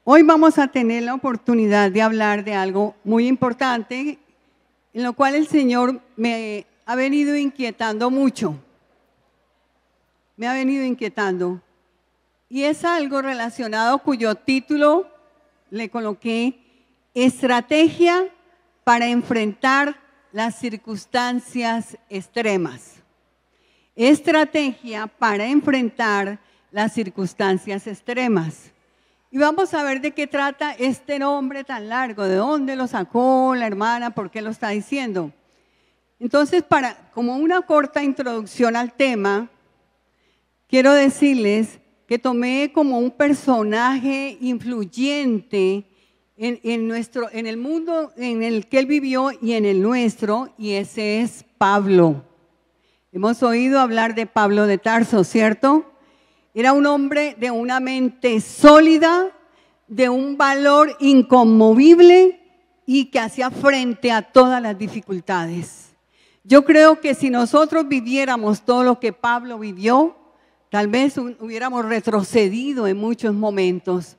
Hoy vamos a tener la oportunidad de hablar de algo muy importante, en lo cual el Señor me ha venido inquietando mucho. Me ha venido inquietando. Y es algo relacionado cuyo título le coloqué: Estrategia para enfrentar las circunstancias extremas. Estrategia para enfrentar las circunstancias extremas. Y vamos a ver de qué trata este nombre tan largo, de dónde lo sacó la hermana, por qué lo está diciendo. Entonces, como una corta introducción al tema, quiero decirles que tomé como un personaje influyente en el mundo en el que él vivió y en el nuestro, y ese es Pablo. Hemos oído hablar de Pablo de Tarso, ¿cierto? Era un hombre de una mente sólida, de un valor inconmovible y que hacía frente a todas las dificultades. Yo creo que si nosotros viviéramos todo lo que Pablo vivió, tal vez hubiéramos retrocedido en muchos momentos.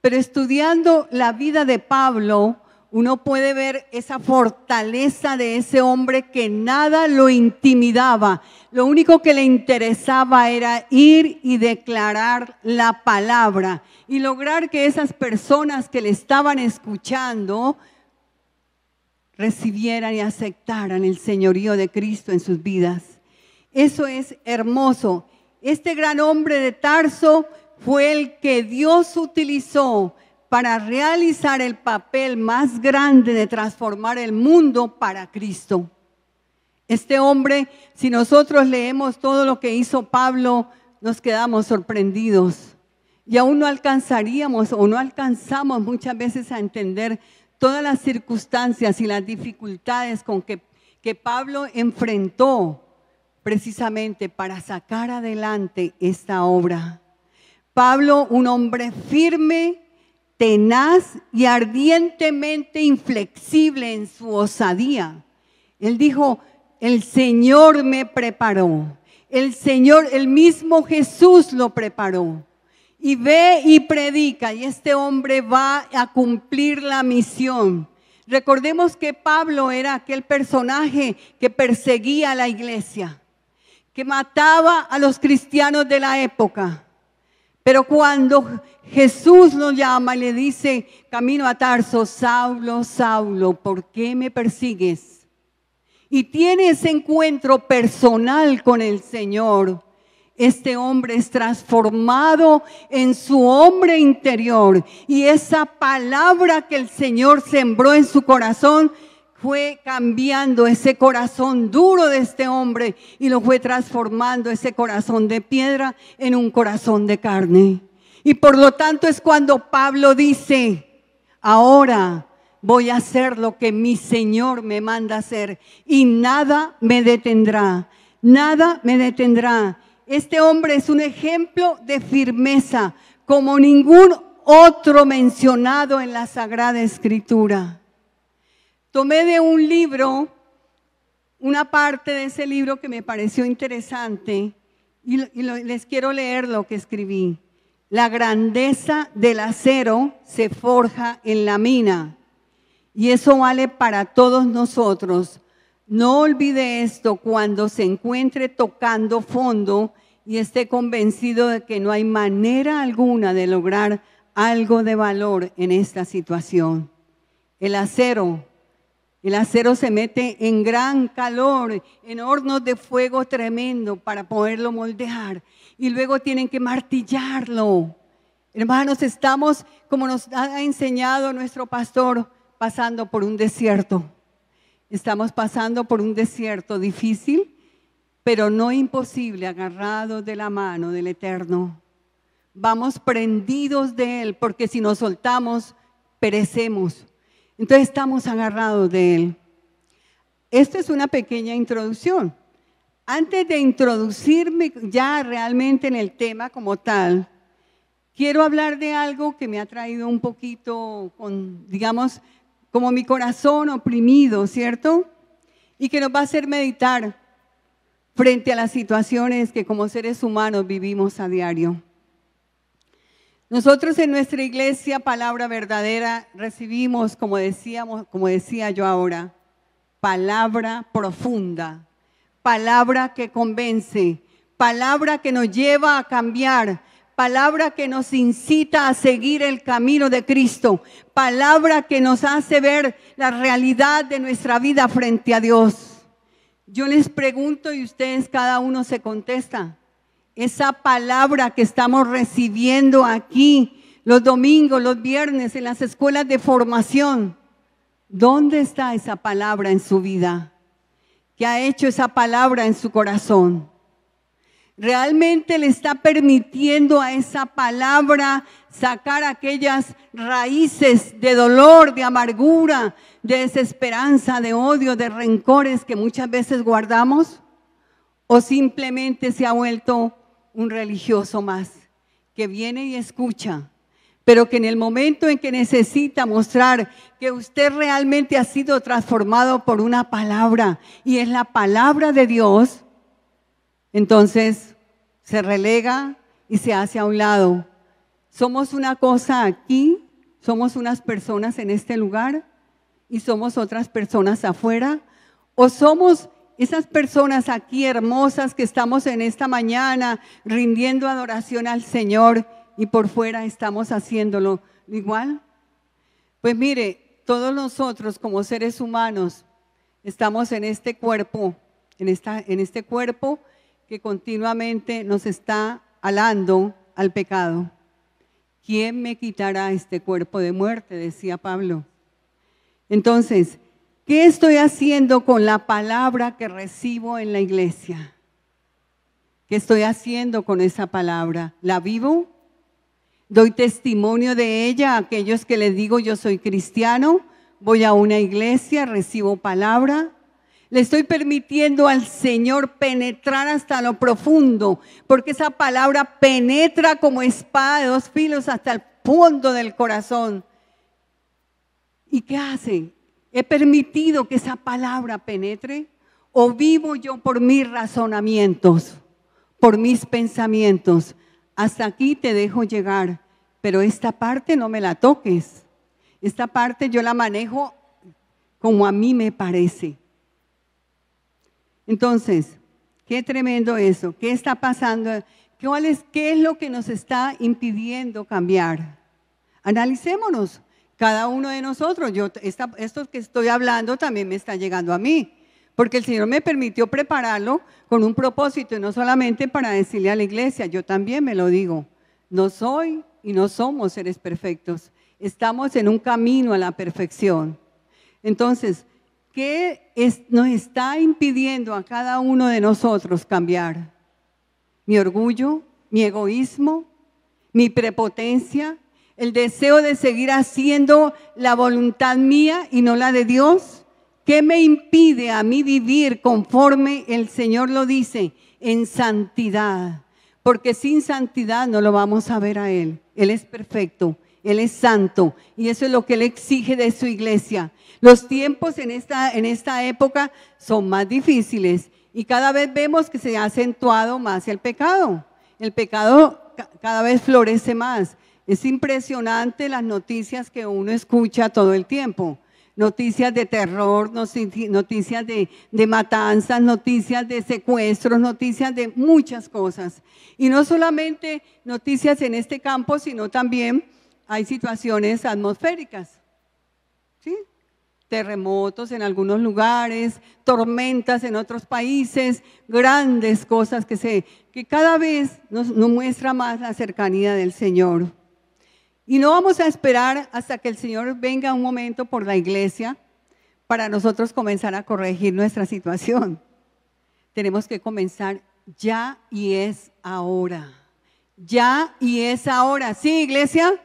Pero estudiando la vida de Pablo, uno puede ver esa fortaleza de ese hombre que nada lo intimidaba. Lo único que le interesaba era ir y declarar la palabra y lograr que esas personas que le estaban escuchando recibieran y aceptaran el señorío de Cristo en sus vidas. Eso es hermoso. Este gran hombre de Tarso fue el que Dios utilizó para realizar el papel más grande de transformar el mundo para Cristo. Este hombre, si nosotros leemos todo lo que hizo Pablo, nos quedamos sorprendidos. Y aún no alcanzaríamos o no alcanzamos muchas veces a entender todas las circunstancias y las dificultades con que Pablo enfrentó precisamente para sacar adelante esta obra. Pablo, un hombre firme, tenaz y ardientemente inflexible en su osadía. Él dijo: el Señor me preparó, el mismo Jesús lo preparó. Y ve y predica, y este hombre va a cumplir la misión. Recordemos que Pablo era aquel personaje que perseguía a la iglesia, que mataba a los cristianos de la época. Pero cuando Jesús lo llama y le dice camino a Tarso: Saulo, Saulo, ¿por qué me persigues? Y tiene ese encuentro personal con el Señor. Este hombre es transformado en su hombre interior, y esa palabra que el Señor sembró en su corazón fue cambiando ese corazón duro de este hombre y lo fue transformando, ese corazón de piedra, en un corazón de carne. Y por lo tanto es cuando Pablo dice: ahora voy a hacer lo que mi Señor me manda hacer y nada me detendrá, nada me detendrá. Este hombre es un ejemplo de firmeza como ningún otro mencionado en la Sagrada Escritura. Tomé de un libro, una parte de ese libro que me pareció interesante, y les quiero leer lo que escribí. La grandeza del acero se forja en la mina, y eso vale para todos nosotros. No olvide esto cuando se encuentre tocando fondo y esté convencido de que no hay manera alguna de lograr algo de valor en esta situación. El acero se mete en gran calor, en hornos de fuego tremendo para poderlo moldear, y luego tienen que martillarlo. Hermanos, estamos, como nos ha enseñado nuestro pastor, pasando por un desierto. Estamos pasando por un desierto difícil, pero no imposible, agarrados de la mano del Eterno. Vamos prendidos de Él, porque si nos soltamos, perecemos. Entonces estamos agarrados de Él. Esto es una pequeña introducción. Antes de introducirme ya realmente en el tema como tal, quiero hablar de algo que me ha traído un poquito, digamos, como mi corazón oprimido, ¿cierto? Y que nos va a hacer meditar frente a las situaciones que como seres humanos vivimos a diario. Nosotros en nuestra iglesia, Palabra Verdadera, recibimos, como decía yo ahora, palabra profunda, palabra que convence, palabra que nos lleva a cambiar, palabra que nos incita a seguir el camino de Cristo, palabra que nos hace ver la realidad de nuestra vida frente a Dios. Yo les pregunto y ustedes cada uno se contesta. Esa palabra que estamos recibiendo aquí los domingos, los viernes en las escuelas de formación, ¿dónde está esa palabra en su vida? ¿Qué ha hecho esa palabra en su corazón? ¿Realmente le está permitiendo a esa palabra sacar aquellas raíces de dolor, de amargura, de desesperanza, de odio, de rencores que muchas veces guardamos? ¿O simplemente se ha vuelto un religioso más que viene y escucha, pero que en el momento en que necesita mostrar que usted realmente ha sido transformado por una palabra y es la palabra de Dios, entonces se relega y se hace a un lado? Somos una cosa aquí, somos unas personas en este lugar y somos otras personas afuera, o somos esas personas aquí hermosas que estamos en esta mañana rindiendo adoración al Señor y por fuera estamos haciéndolo igual. Pues mire, todos nosotros como seres humanos estamos en este cuerpo, en este cuerpo que continuamente nos está alando al pecado. ¿Quién me quitará este cuerpo de muerte?, decía Pablo. Entonces, ¿qué estoy haciendo con la palabra que recibo en la iglesia? ¿Qué estoy haciendo con esa palabra? ¿La vivo? ¿Doy testimonio de ella a aquellos que les digo yo soy cristiano? ¿Voy a una iglesia, recibo palabra? ¿Le estoy permitiendo al Señor penetrar hasta lo profundo? Porque esa palabra penetra como espada de dos filos hasta el fondo del corazón. ¿Y qué hace? ¿He permitido que esa palabra penetre? ¿O vivo yo por mis razonamientos, por mis pensamientos? Hasta aquí te dejo llegar, pero esta parte no me la toques. Esta parte yo la manejo como a mí me parece. Entonces, qué tremendo eso. ¿Qué está pasando? ¿Qué es lo que nos está impidiendo cambiar? Analicémonos. Cada uno de nosotros, esto que estoy hablando también me está llegando a mí, porque el Señor me permitió prepararlo con un propósito y no solamente para decirle a la iglesia, yo también me lo digo, no soy y no somos seres perfectos, estamos en un camino a la perfección. Entonces, ¿qué nos está impidiendo a cada uno de nosotros cambiar? ¿Mi orgullo? ¿Mi egoísmo? ¿Mi prepotencia? ¿El deseo de seguir haciendo la voluntad mía y no la de Dios? ¿Qué me impide a mí vivir conforme el Señor lo dice? En santidad. Porque sin santidad no lo vamos a ver a Él. Él es perfecto, Él es santo y eso es lo que Él exige de su iglesia. Los tiempos en esta época son más difíciles y cada vez vemos que se ha acentuado más el pecado. El pecado cada vez florece más. Es impresionante las noticias que uno escucha todo el tiempo. Noticias de terror, noticias de matanzas, noticias de secuestros, noticias de muchas cosas. Y no solamente noticias en este campo, sino también hay situaciones atmosféricas, ¿sí? Terremotos en algunos lugares, tormentas en otros países, grandes cosas que cada vez nos muestra más la cercanía del Señor. Y no vamos a esperar hasta que el Señor venga un momento por la iglesia para nosotros comenzar a corregir nuestra situación. Tenemos que comenzar ya y es ahora. Ya y es ahora. ¿Sí, iglesia?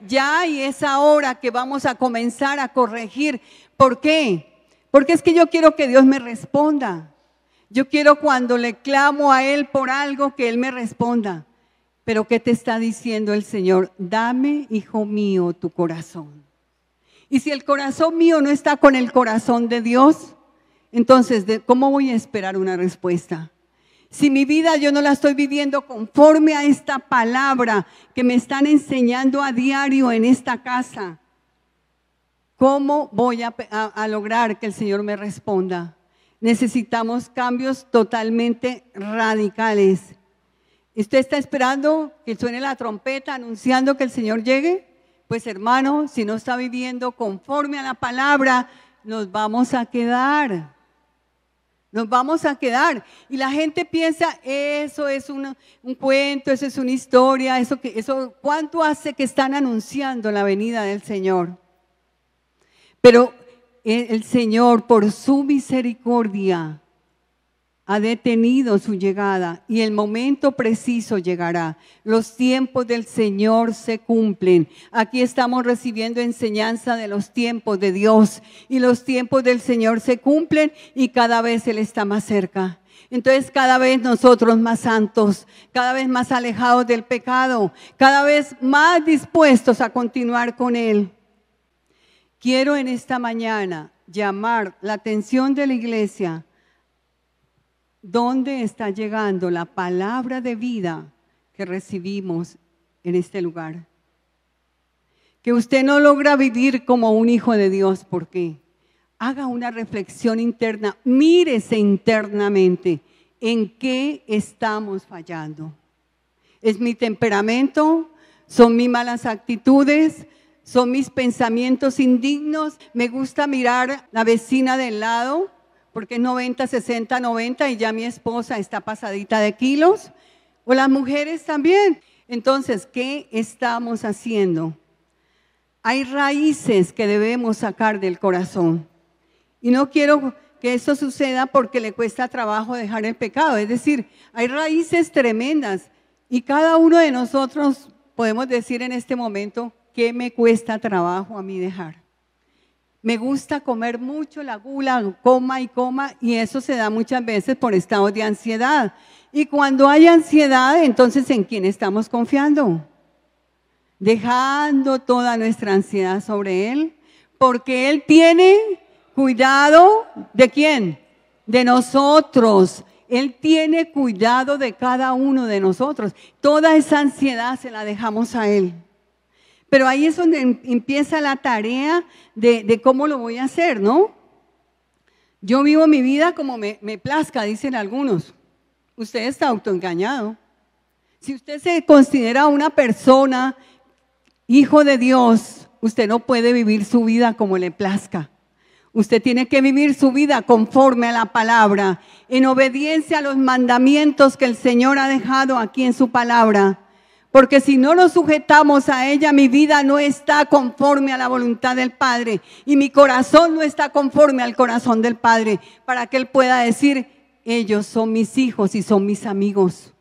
Ya y es ahora que vamos a comenzar a corregir. ¿Por qué? Porque es que yo quiero que Dios me responda. Yo quiero cuando le clamo a Él por algo que Él me responda. Pero ¿qué te está diciendo el Señor? Dame, hijo mío, tu corazón. Y si el corazón mío no está con el corazón de Dios, entonces, ¿cómo voy a esperar una respuesta? Si mi vida yo no la estoy viviendo conforme a esta palabra que me están enseñando a diario en esta casa, ¿cómo voy a lograr que el Señor me responda? Necesitamos cambios totalmente radicales. ¿Usted está esperando que suene la trompeta anunciando que el Señor llegue? Pues hermano, si no está viviendo conforme a la palabra, nos vamos a quedar. Nos vamos a quedar. Y la gente piensa, eso es un cuento, eso es una historia, ¿cuánto hace que están anunciando la venida del Señor? Pero el Señor, por su misericordia, ha detenido su llegada y el momento preciso llegará. Los tiempos del Señor se cumplen. Aquí estamos recibiendo enseñanza de los tiempos de Dios y los tiempos del Señor se cumplen y cada vez Él está más cerca. Entonces cada vez nosotros más santos, cada vez más alejados del pecado, cada vez más dispuestos a continuar con Él. Quiero en esta mañana llamar la atención de la iglesia. ¿Dónde está llegando la palabra de vida que recibimos en este lugar? Que usted no logra vivir como un hijo de Dios. ¿Por qué? Haga una reflexión interna, mírese internamente. ¿En qué estamos fallando? ¿Es mi temperamento? ¿Son mis malas actitudes? ¿Son mis pensamientos indignos? ¿Me gusta mirar la vecina del lado? Porque es 90, 60, 90 y ya mi esposa está pasadita de kilos. O las mujeres también. Entonces, ¿qué estamos haciendo? Hay raíces que debemos sacar del corazón. Y no quiero que esto suceda porque le cuesta trabajo dejar el pecado. Es decir, hay raíces tremendas. Y cada uno de nosotros podemos decir en este momento, ¿qué me cuesta trabajo a mí dejar? Me gusta comer mucho, la gula, coma y eso se da muchas veces por estados de ansiedad. Y cuando hay ansiedad, entonces ¿en quién estamos confiando? Dejando toda nuestra ansiedad sobre Él, porque Él tiene cuidado ¿de quién? De nosotros. Él tiene cuidado de cada uno de nosotros. Toda esa ansiedad se la dejamos a Él. Pero ahí es donde empieza la tarea de cómo lo voy a hacer, ¿no? Yo vivo mi vida como me plazca, dicen algunos. Usted está autoengañado. Si usted se considera una persona, hijo de Dios, usted no puede vivir su vida como le plazca. Usted tiene que vivir su vida conforme a la palabra, en obediencia a los mandamientos que el Señor ha dejado aquí en su palabra. Porque si no nos sujetamos a ella, mi vida no está conforme a la voluntad del Padre. Y mi corazón no está conforme al corazón del Padre. Para que Él pueda decir, ellos son mis hijos y son mis amigos.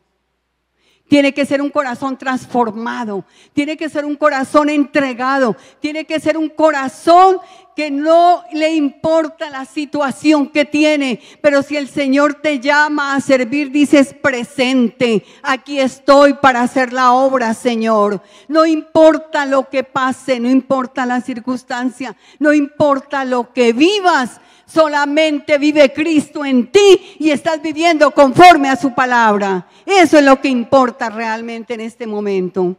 Tiene que ser un corazón transformado, tiene que ser un corazón entregado, tiene que ser un corazón que no le importa la situación que tiene, pero si el Señor te llama a servir, dices presente, aquí estoy para hacer la obra, Señor. No importa lo que pase, no importa la circunstancia, no importa lo que vivas. Solamente vive Cristo en ti y estás viviendo conforme a su palabra. Eso es lo que importa realmente en este momento.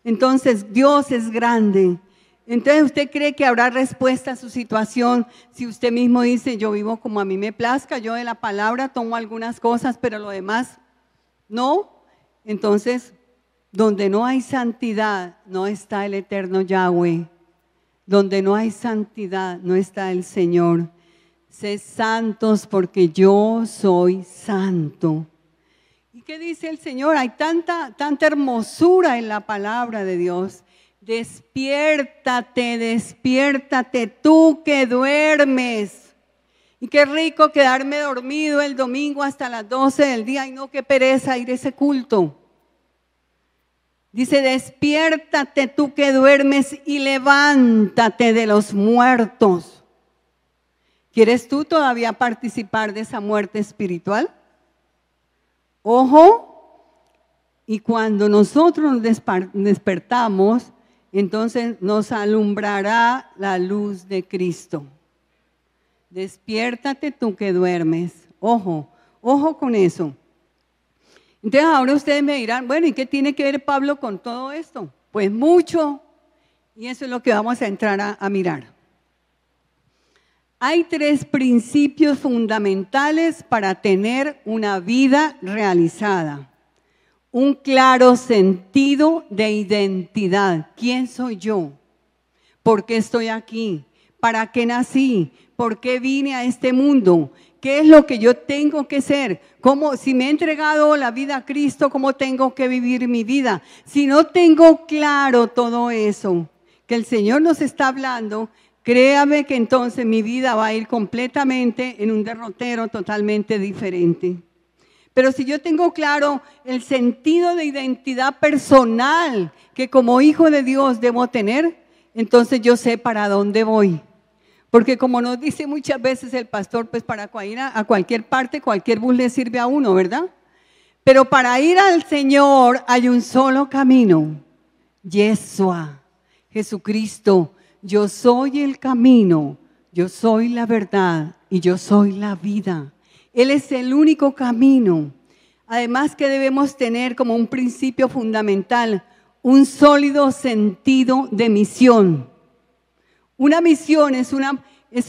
Entonces, Dios es grande. Entonces, ¿usted cree que habrá respuesta a su situación si usted mismo dice, yo vivo como a mí me plazca, yo de la palabra tomo algunas cosas, pero lo demás no? Entonces, donde no hay santidad, no está el eterno Yahweh. Donde no hay santidad, no está el Señor. Sed santos porque yo soy santo. ¿Y qué dice el Señor? Hay tanta hermosura en la palabra de Dios. Despiértate, despiértate tú que duermes. Y qué rico quedarme dormido el domingo hasta las 12 del día y no qué pereza ir a ese culto. Dice, despiértate tú que duermes y levántate de los muertos. ¿Quieres tú todavía participar de esa muerte espiritual? Ojo, y cuando nosotros nos despertamos, entonces nos alumbrará la luz de Cristo. Despiértate tú que duermes. Ojo, ojo con eso. Entonces ahora ustedes me dirán, bueno, ¿y qué tiene que ver Pablo con todo esto? Pues mucho, y eso es lo que vamos a entrar a mirar. Hay 3 principios fundamentales para tener una vida realizada. Un claro sentido de identidad. ¿Quién soy yo? ¿Por qué estoy aquí? ¿Para qué nací? ¿Por qué vine a este mundo? ¿Qué es lo que yo tengo que ser? ¿Cómo, si me he entregado la vida a Cristo, cómo tengo que vivir mi vida? Si no tengo claro todo eso que el Señor nos está hablando, créame que entonces mi vida va a ir completamente en un derrotero totalmente diferente. Pero si yo tengo claro el sentido de identidad personal que como hijo de Dios debo tener, entonces yo sé para dónde voy. Porque como nos dice muchas veces el pastor, pues para ir a cualquier parte, cualquier bus le sirve a uno, ¿verdad? Pero para ir al Señor hay un solo camino, Yeshua, Jesucristo. Yo soy el camino, yo soy la verdad y yo soy la vida. Él es el único camino. Además que debemos tener como un principio fundamental, un sólido sentido de misión. Una misión es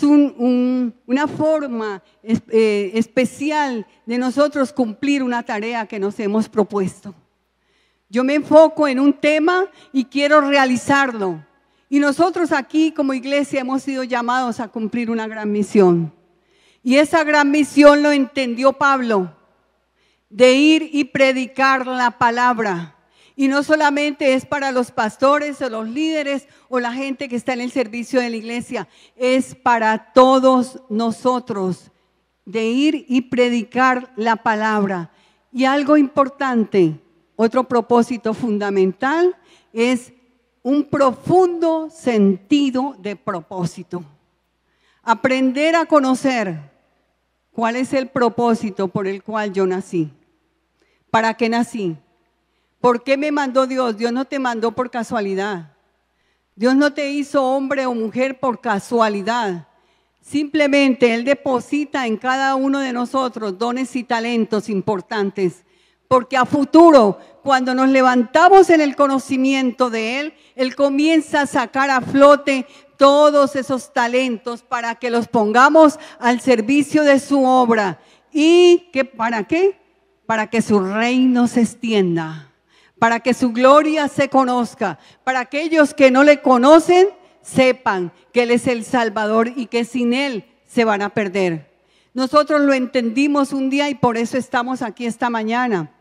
una forma especial de nosotros cumplir una tarea que nos hemos propuesto. Yo me enfoco en un tema y quiero realizarlo. Y nosotros aquí como iglesia hemos sido llamados a cumplir una gran misión. Y esa gran misión lo entendió Pablo, de ir y predicar la palabra. Y no solamente es para los pastores o los líderes o la gente que está en el servicio de la iglesia, es para todos nosotros, de ir y predicar la palabra. Y algo importante, otro propósito fundamental es un profundo sentido de propósito. Aprender a conocer cuál es el propósito por el cual yo nací. ¿Para qué nací? ¿Por qué me mandó Dios? Dios no te mandó por casualidad. Dios no te hizo hombre o mujer por casualidad. Simplemente Él deposita en cada uno de nosotros dones y talentos importantes. Porque a futuro, cuando nos levantamos en el conocimiento de Él, Él comienza a sacar a flote todos esos talentos para que los pongamos al servicio de su obra. ¿Y para qué? Para que su reino se extienda, para que su gloria se conozca, para aquellos que no le conocen sepan que Él es el Salvador y que sin Él se van a perder. Nosotros lo entendimos un día y por eso estamos aquí esta mañana.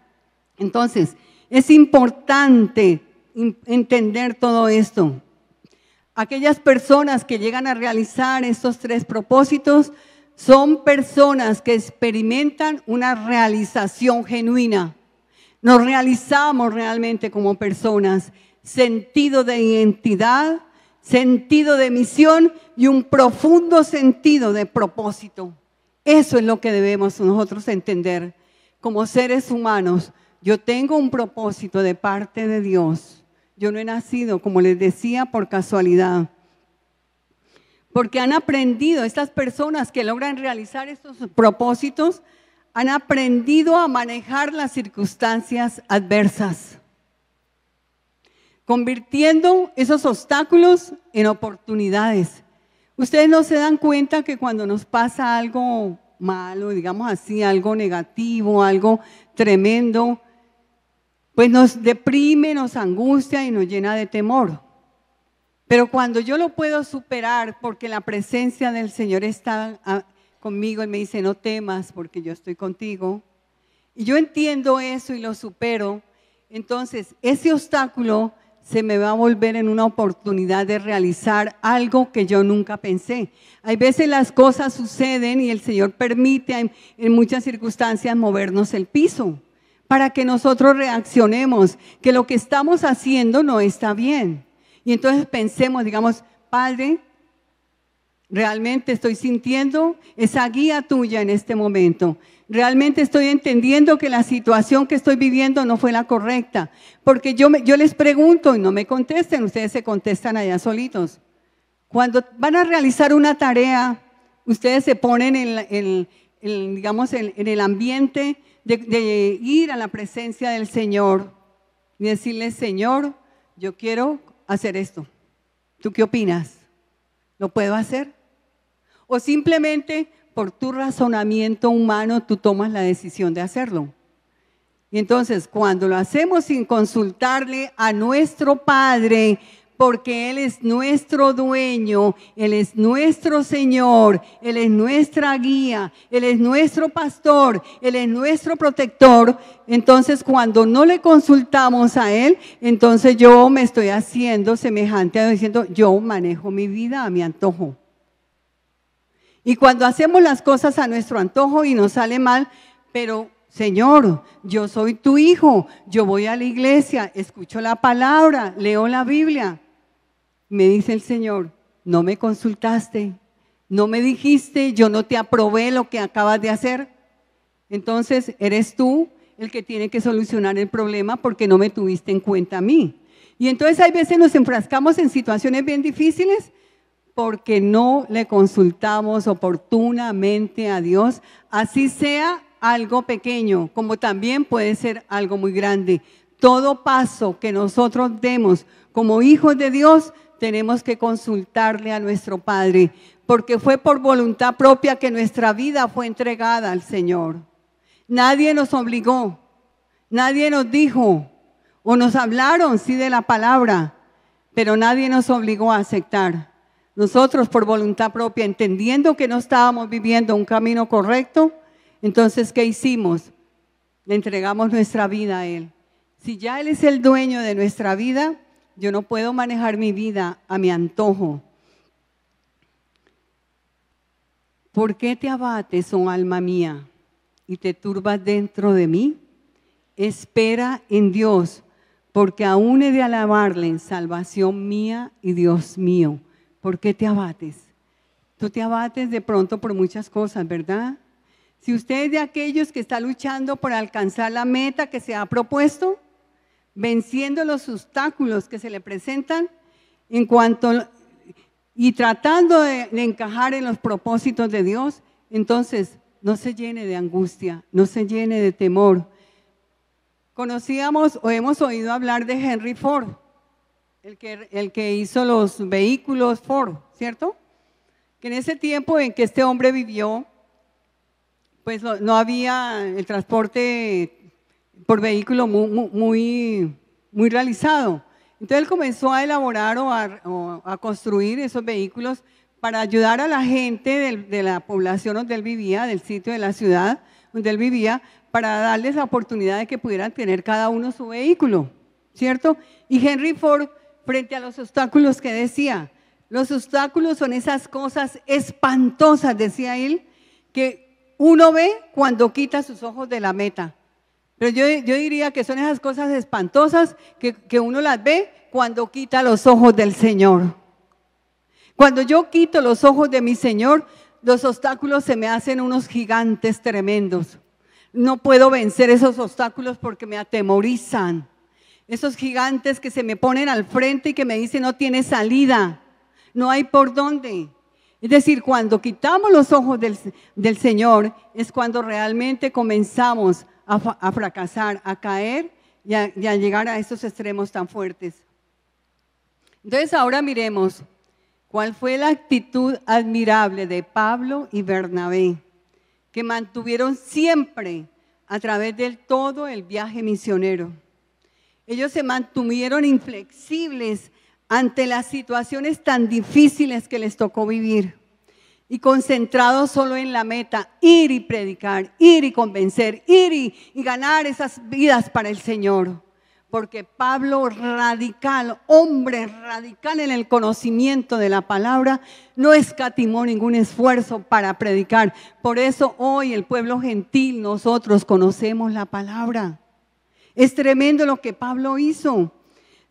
Entonces, es importante entender todo esto. Aquellas personas que llegan a realizar estos 3 propósitos son personas que experimentan una realización genuina. Nos realizamos realmente como personas, sentido de identidad, sentido de misión y un profundo sentido de propósito. Eso es lo que debemos nosotros entender como seres humanos. Yo tengo un propósito de parte de Dios. Yo no he nacido, como les decía, por casualidad. Porque han aprendido, estas personas que logran realizar estos propósitos, han aprendido a manejar las circunstancias adversas, convirtiendo esos obstáculos en oportunidades. Ustedes no se dan cuenta que cuando nos pasa algo malo, digamos así, algo negativo, algo tremendo, pues nos deprime, nos angustia y nos llena de temor. Pero cuando yo lo puedo superar porque la presencia del Señor está conmigo, Él me dice, no temas porque yo estoy contigo. Y yo entiendo eso y lo supero. Entonces, ese obstáculo se me va a volver en una oportunidad de realizar algo que yo nunca pensé. Hay veces las cosas suceden y el Señor permite en muchas circunstancias movernos el piso para que nosotros reaccionemos, que lo que estamos haciendo no está bien. Y entonces pensemos, digamos, Padre, realmente estoy sintiendo esa guía tuya en este momento. Realmente estoy entendiendo que la situación que estoy viviendo no fue la correcta. Porque yo les pregunto y no me contesten, ustedes se contestan allá solitos. Cuando van a realizar una tarea, ustedes se ponen digamos, en el ambiente de ir a la presencia del Señor y decirle, Señor, yo quiero hacer esto. ¿Tú qué opinas? ¿Lo puedo hacer? O simplemente por tu razonamiento humano tú tomas la decisión de hacerlo. Y entonces cuando lo hacemos sin consultarle a nuestro Padre, porque Él es nuestro dueño, Él es nuestro Señor, Él es nuestra guía, Él es nuestro pastor, Él es nuestro protector. Entonces cuando no le consultamos a Él, entonces yo me estoy haciendo semejante a diciendo, yo manejo mi vida a mi antojo. Y cuando hacemos las cosas a nuestro antojo y nos sale mal, pero Señor, yo soy tu hijo, yo voy a la iglesia, escucho la palabra, leo la Biblia. Me dice el Señor, no me consultaste, no me dijiste, yo no te aprobé lo que acabas de hacer. Entonces eres tú el que tiene que solucionar el problema porque no me tuviste en cuenta a mí. Y entonces hay veces nos enfrascamos en situaciones bien difíciles porque no le consultamos oportunamente a Dios, así sea algo pequeño, como también puede ser algo muy grande. Todo paso que nosotros demos como hijos de Dios, tenemos que consultarle a nuestro Padre, porque fue por voluntad propia que nuestra vida fue entregada al Señor. Nadie nos obligó, nadie nos dijo, o nos hablaron, sí, de la palabra, pero nadie nos obligó a aceptar. Nosotros por voluntad propia, entendiendo que no estábamos viviendo un camino correcto, entonces, ¿qué hicimos? Le entregamos nuestra vida a Él. Si ya Él es el dueño de nuestra vida, yo no puedo manejar mi vida a mi antojo. ¿Por qué te abates, oh alma mía, y te turbas dentro de mí? Espera en Dios, porque aún he de alabarle en salvación mía y Dios mío. ¿Por qué te abates? Tú te abates de pronto por muchas cosas, ¿verdad? Si usted es de aquellos que está luchando por alcanzar la meta que se ha propuesto, venciendo los obstáculos que se le presentan y tratando de encajar en los propósitos de Dios, entonces no se llene de angustia, no se llene de temor. Conocíamos o hemos oído hablar de Henry Ford, el que hizo los vehículos Ford, ¿cierto? Que en ese tiempo en que este hombre vivió, pues no había el transporte por vehículo muy realizado. Entonces él comenzó a elaborar o a construir esos vehículos para ayudar a la gente de la población donde él vivía, del sitio de la ciudad donde él vivía, para darles la oportunidad de que pudieran tener cada uno su vehículo, ¿cierto? Y Henry Ford, frente a los obstáculos que decía, los obstáculos son esas cosas espantosas, decía él, que uno ve cuando quita sus ojos de la meta. Pero yo diría que son esas cosas espantosas que uno las ve cuando quita los ojos del Señor. Cuando yo quito los ojos de mi Señor, los obstáculos se me hacen unos gigantes tremendos. No puedo vencer esos obstáculos porque me atemorizan. Esos gigantes que se me ponen al frente y que me dicen no tiene salida, no hay por dónde. Es decir, cuando quitamos los ojos del Señor es cuando realmente comenzamos a fracasar, a caer y a llegar a esos extremos tan fuertes. Entonces ahora miremos cuál fue la actitud admirable de Pablo y Bernabé, que mantuvieron siempre a través del todo el viaje misionero. Ellos se mantuvieron inflexibles ante las situaciones tan difíciles que les tocó vivir y concentrados solo en la meta, ir y predicar, ir y convencer, ir y ganar esas vidas para el Señor. Porque Pablo, radical, hombre radical en el conocimiento de la palabra, no escatimó ningún esfuerzo para predicar. Por eso hoy el pueblo gentil, nosotros conocemos la palabra. Es tremendo lo que Pablo hizo.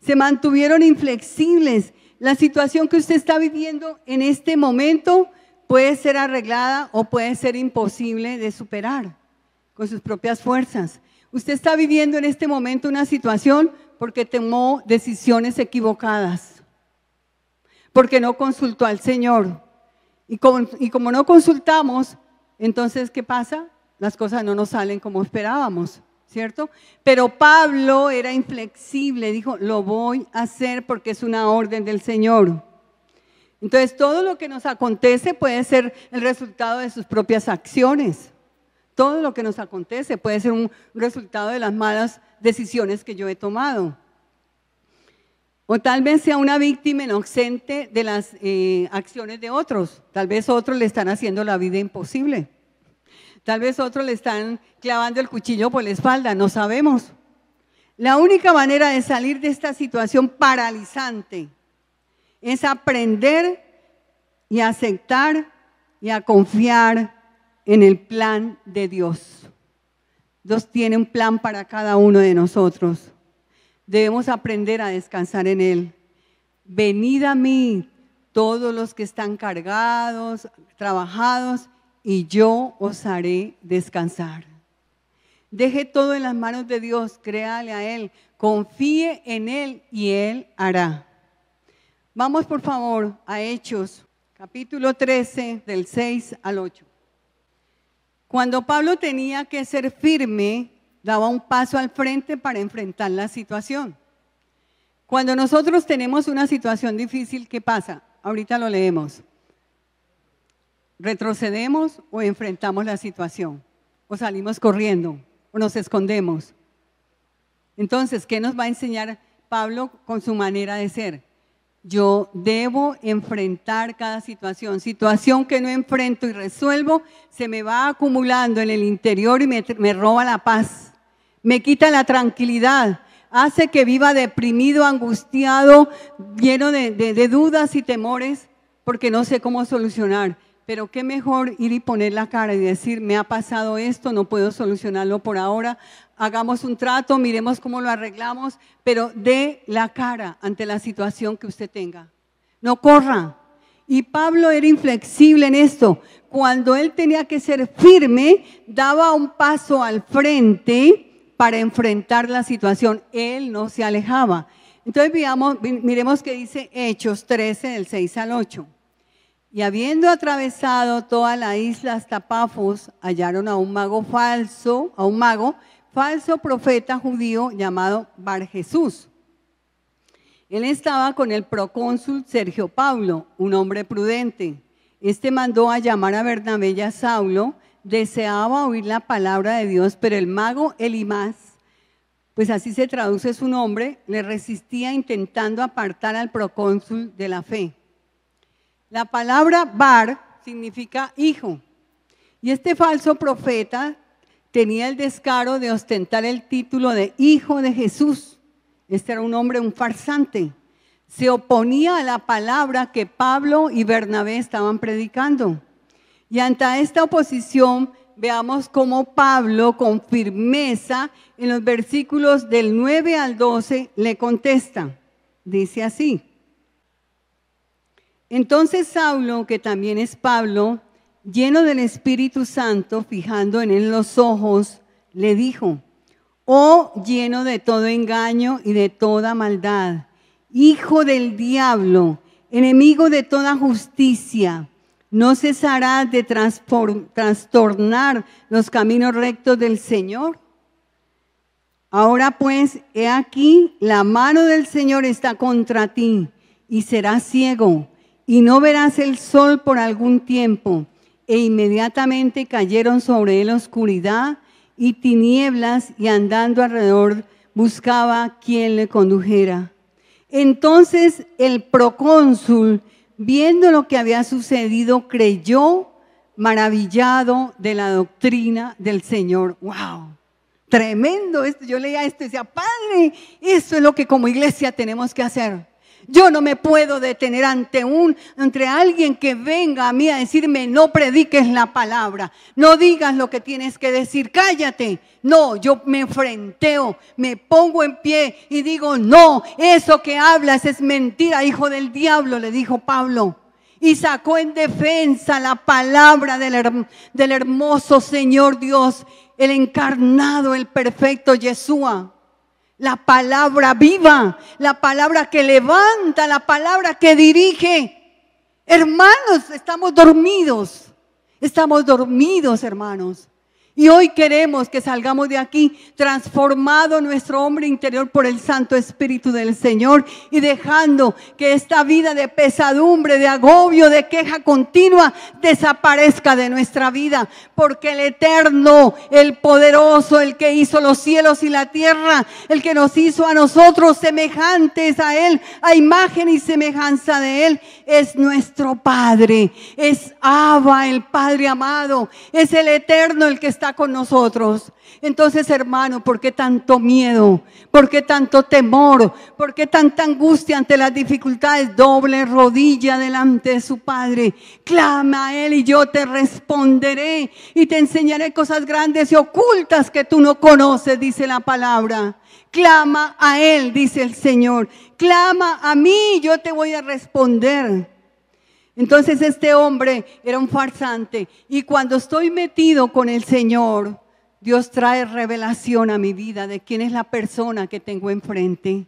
Se mantuvieron inflexibles. La situación que usted está viviendo en este momento puede ser arreglada o puede ser imposible de superar con sus propias fuerzas. Usted está viviendo en este momento una situación porque tomó decisiones equivocadas, porque no consultó al Señor. Y como no consultamos, entonces, ¿qué pasa? las cosas no nos salen como esperábamos, ¿cierto? Pero Pablo era inflexible, dijo, lo voy a hacer porque es una orden del Señor. Entonces, todo lo que nos acontece puede ser el resultado de sus propias acciones. Todo lo que nos acontece puede ser un resultado de las malas decisiones que yo he tomado. O tal vez sea una víctima inocente de las acciones de otros. Tal vez otros le están haciendo la vida imposible. Tal vez otros le están clavando el cuchillo por la espalda, no sabemos. La única manera de salir de esta situación paralizante es aprender y aceptar y a confiar en el plan de Dios. Dios tiene un plan para cada uno de nosotros. Debemos aprender a descansar en Él. Venid a mí todos los que están cargados, trabajados, y yo os haré descansar. Deje todo en las manos de Dios, créale a Él, confíe en Él y Él hará. Vamos por favor a Hechos, capítulo 13, del 6 al 8. Cuando Pablo tenía que ser firme, daba un paso al frente para enfrentar la situación. Cuando nosotros tenemos una situación difícil, ¿qué pasa? Ahorita lo leemos. ¿Retrocedemos o enfrentamos la situación? ¿O salimos corriendo? ¿O nos escondemos? Entonces, ¿qué nos va a enseñar Pablo con su manera de ser? Yo debo enfrentar cada situación. Situación que no enfrento y resuelvo, se me va acumulando en el interior y me roba la paz. Me quita la tranquilidad. Hace que viva deprimido, angustiado, lleno de dudas y temores, porque no sé cómo solucionar. Pero qué mejor ir y poner la cara y decir, me ha pasado esto, no puedo solucionarlo por ahora, hagamos un trato, miremos cómo lo arreglamos, pero dé la cara ante la situación que usted tenga. No corra. Y Pablo era inflexible en esto. Cuando él tenía que ser firme, daba un paso al frente para enfrentar la situación. Él no se alejaba. Entonces miremos qué dice Hechos 13, del 6 al 8. Y habiendo atravesado toda la isla hasta Pafos, hallaron a un mago falso profeta judío llamado Bar Jesús. Él estaba con el procónsul Sergio Paulo, un hombre prudente. Este mandó a llamar a Bernabé y a Saulo, deseaba oír la palabra de Dios, pero el mago Elimas, pues así se traduce su nombre, le resistía intentando apartar al procónsul de la fe. La palabra Bar significa hijo, y este falso profeta tenía el descaro de ostentar el título de hijo de Jesús. Este era un hombre, un farsante. Se oponía a la palabra que Pablo y Bernabé estaban predicando. Y ante esta oposición, veamos cómo Pablo, con firmeza, en los versículos del 9 al 12, le contesta. Dice así. Entonces Saulo, que también es Pablo, lleno del Espíritu Santo, fijando en él los ojos, le dijo: oh, lleno de todo engaño y de toda maldad, hijo del diablo, enemigo de toda justicia, ¿no cesarás de trastornar los caminos rectos del Señor? Ahora pues, he aquí, la mano del Señor está contra ti, y serás ciego, y no verás el sol por algún tiempo. E inmediatamente cayeron sobre él oscuridad y tinieblas, y andando alrededor buscaba quien le condujera. Entonces el procónsul, viendo lo que había sucedido, creyó, maravillado de la doctrina del Señor. ¡Wow! Tremendo esto. Yo leía esto y decía, Padre, eso es lo que como iglesia tenemos que hacer. Yo no me puedo detener ante alguien que venga a mí a decirme, no prediques la palabra, no digas lo que tienes que decir, cállate. No, yo me enfrenteo, me pongo en pie y digo, no, eso que hablas es mentira, hijo del diablo, le dijo Pablo. Y sacó en defensa la palabra del hermoso Señor Dios, el encarnado, el perfecto Yeshua. La palabra viva, la palabra que levanta, la palabra que dirige. Hermanos, estamos dormidos, hermanos. Y hoy queremos que salgamos de aquí transformado nuestro hombre interior por el Santo Espíritu del Señor y dejando que esta vida de pesadumbre, de agobio, de queja continua desaparezca de nuestra vida. Porque el eterno, el poderoso, el que hizo los cielos y la tierra, el que nos hizo a nosotros semejantes a Él, a imagen y semejanza de Él, es nuestro Padre. Es Abba, el Padre amado. Es el eterno el que está con nosotros. Entonces, hermano, ¿por qué tanto miedo? ¿Por qué tanto temor? ¿Por qué tanta angustia ante las dificultades? Doble rodilla delante de su Padre. Clama a Él y yo te responderé y te enseñaré cosas grandes y ocultas que tú no conoces, dice la palabra. Clama a Él, dice el Señor. Clama a mí, yo te voy a responder. Entonces este hombre era un farsante y cuando estoy metido con el Señor, Dios trae revelación a mi vida de quién es la persona que tengo enfrente.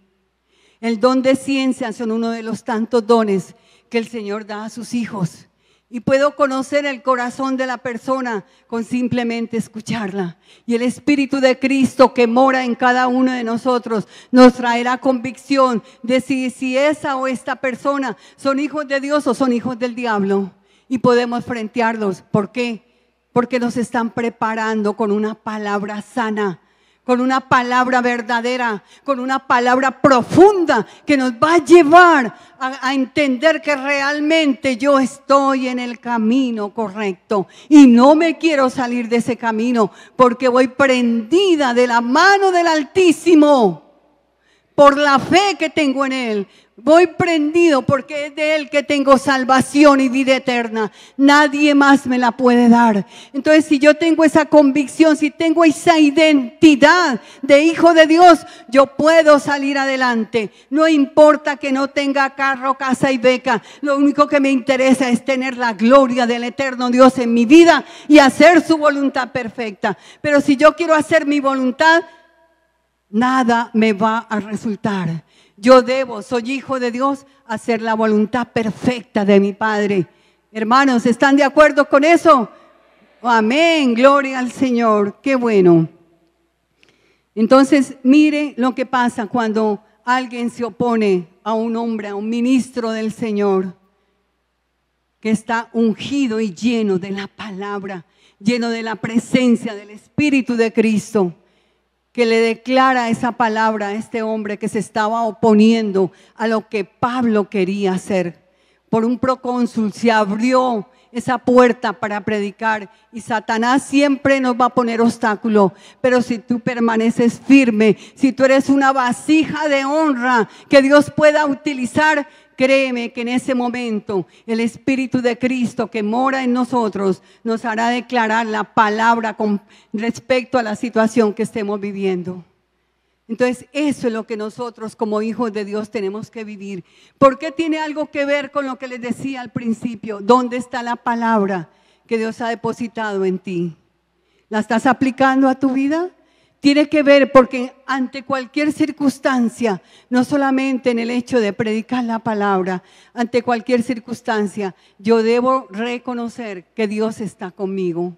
El don de ciencia son uno de los tantos dones que el Señor da a sus hijos. Y puedo conocer el corazón de la persona con simplemente escucharla. Y el Espíritu de Cristo que mora en cada uno de nosotros nos traerá convicción de si esa o esta persona son hijos de Dios o son hijos del diablo. Y podemos frentearlos. ¿Por qué? Porque nos están preparando con una palabra sana, con una palabra verdadera, con una palabra profunda que nos va a llevar a entender que realmente yo estoy en el camino correcto y no me quiero salir de ese camino porque voy prendida de la mano del Altísimo por la fe que tengo en Él. Voy prendido porque es de Él que tengo salvación y vida eterna. Nadie más me la puede dar. Entonces, si yo tengo esa convicción, si tengo esa identidad de hijo de Dios, yo puedo salir adelante. No importa que no tenga carro, casa y beca. Lo único que me interesa es tener la gloria del eterno Dios en mi vida y hacer su voluntad perfecta. Pero si yo quiero hacer mi voluntad, nada me va a resultar. Yo soy hijo de Dios, hacer la voluntad perfecta de mi Padre. Hermanos, ¿están de acuerdo con eso? Amén, gloria al Señor, qué bueno. Entonces, mire lo que pasa cuando alguien se opone a un hombre, a un ministro del Señor, que está ungido y lleno de la palabra, lleno de la presencia del Espíritu de Cristo, que le declara esa palabra a este hombre que se estaba oponiendo a lo que Pablo quería hacer. Por un procónsul se abrió esa puerta para predicar y Satanás siempre nos va a poner obstáculo, pero si tú permaneces firme, si tú eres una vasija de honra que Dios pueda utilizar, créeme que en ese momento el Espíritu de Cristo que mora en nosotros nos hará declarar la palabra con respecto a la situación que estemos viviendo. Entonces eso es lo que nosotros como hijos de Dios tenemos que vivir. ¿Por qué tiene algo que ver con lo que les decía al principio? ¿Dónde está la palabra que Dios ha depositado en ti? ¿La estás aplicando a tu vida? Tiene que ver porque ante cualquier circunstancia, no solamente en el hecho de predicar la palabra, ante cualquier circunstancia, yo debo reconocer que Dios está conmigo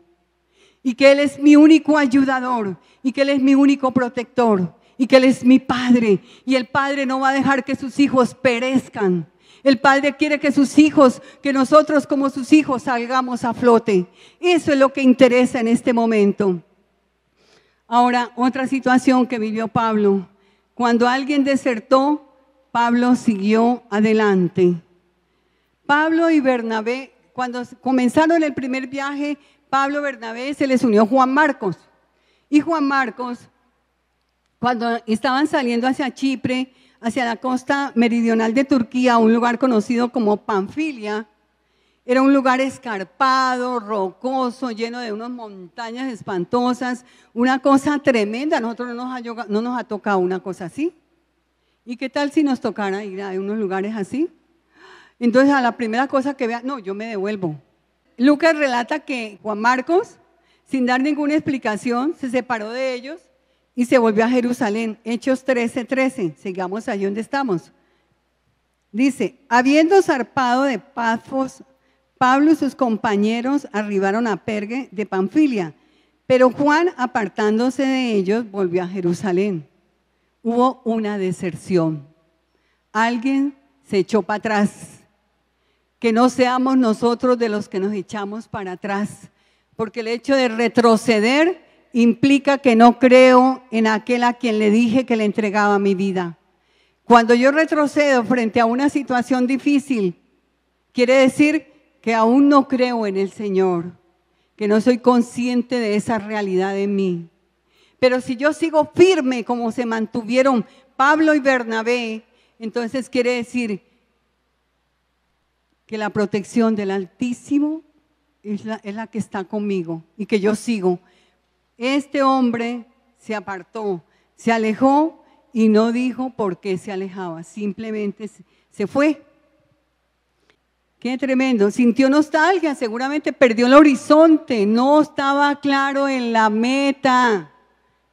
y que Él es mi único ayudador y que Él es mi único protector y que Él es mi Padre y el Padre no va a dejar que sus hijos perezcan. El Padre quiere que sus hijos, que nosotros como sus hijos salgamos a flote. Eso es lo que interesa en este momento. Ahora, otra situación que vivió Pablo. Cuando alguien desertó, Pablo siguió adelante. Pablo y Bernabé, cuando comenzaron el primer viaje, Pablo y Bernabé se les unió Juan Marcos. Y Juan Marcos, cuando estaban saliendo hacia Chipre, hacia la costa meridional de Turquía, un lugar conocido como Panfilia, era un lugar escarpado, rocoso, lleno de unas montañas espantosas, una cosa tremenda. A nosotros no nos ha tocado una cosa así. ¿Y qué tal si nos tocara ir a unos lugares así? Entonces a la primera cosa que vea, no, yo me devuelvo. Lucas relata que Juan Marcos, sin dar ninguna explicación, se separó de ellos y se volvió a Jerusalén. Hechos 13:13, sigamos ahí donde estamos. Dice, habiendo zarpado de Pafos, Pablo y sus compañeros arribaron a Perge de Panfilia, Pero Juan, apartándose de ellos, volvió a Jerusalén. Hubo una deserción. Alguien se echó para atrás. Que no seamos nosotros de los que nos echamos para atrás, porque el hecho de retroceder implica que no creo en aquel a quien le dije que le entregaba mi vida. Cuando yo retrocedo frente a una situación difícil, quiere decir que aún no creo en el Señor, que no soy consciente de esa realidad en mí. Pero si yo sigo firme como se mantuvieron Pablo y Bernabé, entonces quiere decir que la protección del Altísimo es la que está conmigo y que yo sigo. Este hombre se apartó, se alejó y no dijo por qué se alejaba, simplemente se fue. Qué tremendo, sintió nostalgia, seguramente perdió el horizonte, no estaba claro en la meta.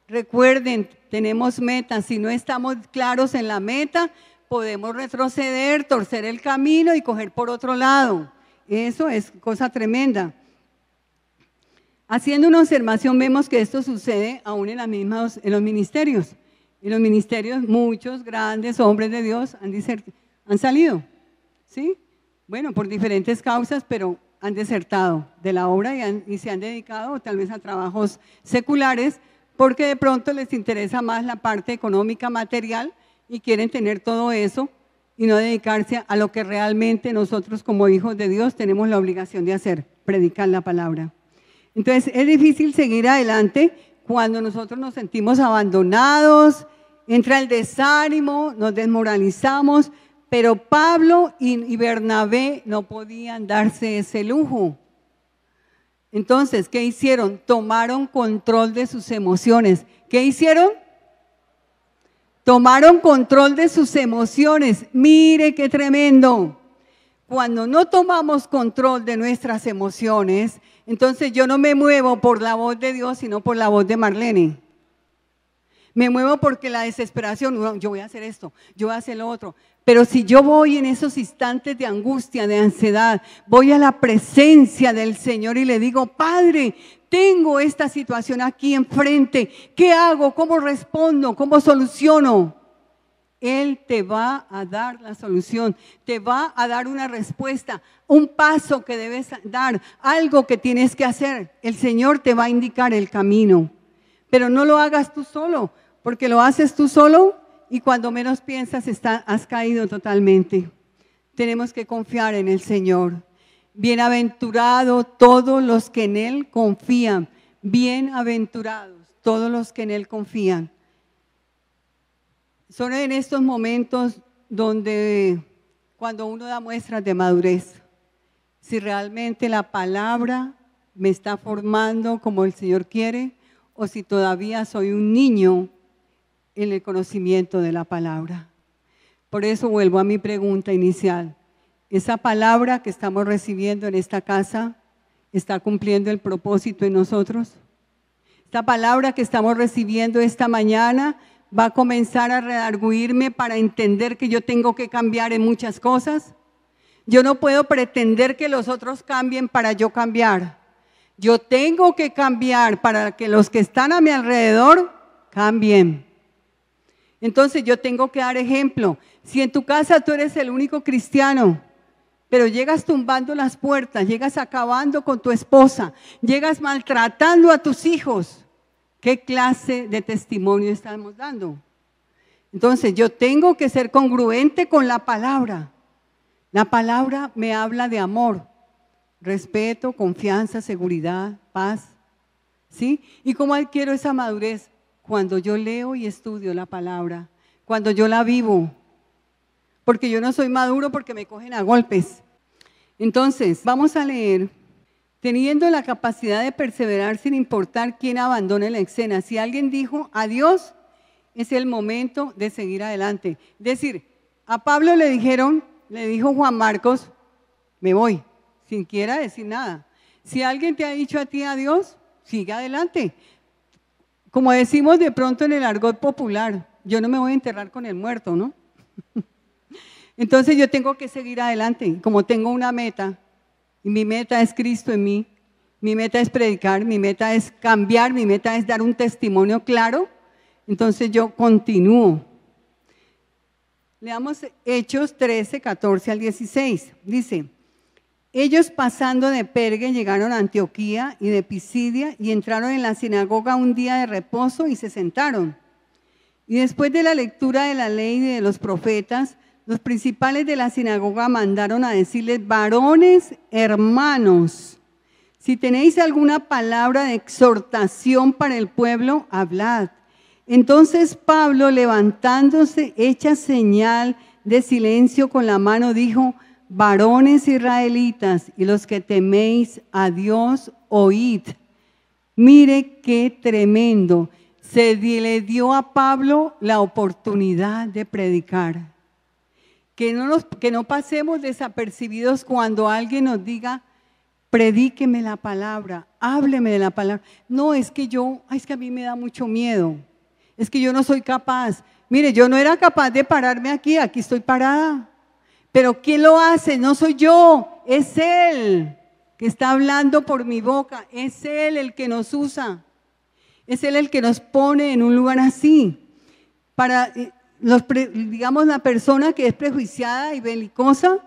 Recuerden, tenemos metas, si no estamos claros en la meta, podemos retroceder, torcer el camino y coger por otro lado. Eso es cosa tremenda. Haciendo una observación vemos que esto sucede aún en los ministerios. En los ministerios muchos grandes hombres de Dios han salido, ¿sí? Bueno, por diferentes causas, pero han desertado de la obra y se han dedicado tal vez a trabajos seculares porque de pronto les interesa más la parte económica, material, y quieren tener todo eso y no dedicarse a lo que realmente nosotros como hijos de Dios tenemos la obligación de hacer, predicar la palabra. Entonces es difícil seguir adelante cuando nosotros nos sentimos abandonados, entra el desánimo, nos desmoralizamos, pero Pablo y Bernabé no podían darse ese lujo. Entonces, ¿qué hicieron? Tomaron control de sus emociones. ¿Qué hicieron? Tomaron control de sus emociones. Mire qué tremendo. Cuando no tomamos control de nuestras emociones, entonces yo no me muevo por la voz de Dios, sino por la voz de Marlene. Me muevo porque la desesperación, yo voy a hacer esto, yo voy a hacer lo otro. Pero si yo voy en esos instantes de angustia, de ansiedad, voy a la presencia del Señor y le digo, Padre, tengo esta situación aquí enfrente, ¿qué hago? ¿Cómo respondo? ¿Cómo soluciono? Él te va a dar la solución, te va a dar una respuesta, un paso que debes dar, algo que tienes que hacer. El Señor te va a indicar el camino, pero no lo hagas tú solo, porque lo haces tú solo y cuando menos piensas has caído totalmente. Tenemos que confiar en el Señor. Bienaventurados todos los que en Él confían, bienaventurados todos los que en Él confían. Son en estos momentos donde cuando uno da muestras de madurez, si realmente la palabra me está formando como el Señor quiere o si todavía soy un niño en el conocimiento de la palabra. Por eso vuelvo a mi pregunta inicial. ¿Esa palabra que estamos recibiendo en esta casa está cumpliendo el propósito en nosotros? ¿Esta palabra que estamos recibiendo esta mañana va a comenzar a redarguirme para entender que yo tengo que cambiar en muchas cosas? Yo no puedo pretender que los otros cambien para yo cambiar. Yo tengo que cambiar para que los que están a mi alrededor cambien. Entonces yo tengo que dar ejemplo. Si en tu casa tú eres el único cristiano, pero llegas tumbando las puertas, llegas acabando con tu esposa, llegas maltratando a tus hijos, ¿qué clase de testimonio estamos dando? Entonces yo tengo que ser congruente con la palabra. La palabra me habla de amor, respeto, confianza, seguridad, paz, ¿sí? ¿Y cómo adquiero esa madurez? Cuando yo leo y estudio la palabra, cuando yo la vivo, porque yo no soy maduro porque me cogen a golpes. Entonces, vamos a leer, teniendo la capacidad de perseverar sin importar quién abandone la escena. Si alguien dijo adiós, es el momento de seguir adelante. Es decir, a Pablo le dijo Juan Marcos, me voy, sin quiera decir nada. Si alguien te ha dicho a ti adiós, sigue adelante. Como decimos de pronto en el argot popular, yo no me voy a enterrar con el muerto, ¿no? Entonces yo tengo que seguir adelante, como tengo una meta, y mi meta es Cristo en mí, Mi meta es predicar, mi meta es cambiar, mi meta es dar un testimonio claro. Entonces yo continúo. Leamos Hechos 13, 14 al 16. Dice: ellos pasando de Perge llegaron a Antioquía y de Pisidia y entraron en la sinagoga un día de reposo y se sentaron. Y después de la lectura de la ley y de los profetas, los principales de la sinagoga mandaron a decirles: varones hermanos, si tenéis alguna palabra de exhortación para el pueblo, hablad. Entonces Pablo, levantándose, hecha señal de silencio con la mano, dijo: varones israelitas y los que teméis a Dios, oíd. Mire qué tremendo. Le dio a Pablo la oportunidad de predicar. Que no pasemos desapercibidos cuando alguien nos diga: predíqueme la palabra, hábleme de la palabra. No, es que a mí me da mucho miedo. Es que yo no soy capaz. Mire, yo no era capaz de pararme aquí estoy parada. Pero ¿quién lo hace? No soy yo, es Él que está hablando por mi boca. Es Él el que nos usa. Es Él el que nos pone en un lugar así. Para, digamos, la persona que es prejuiciada y belicosa,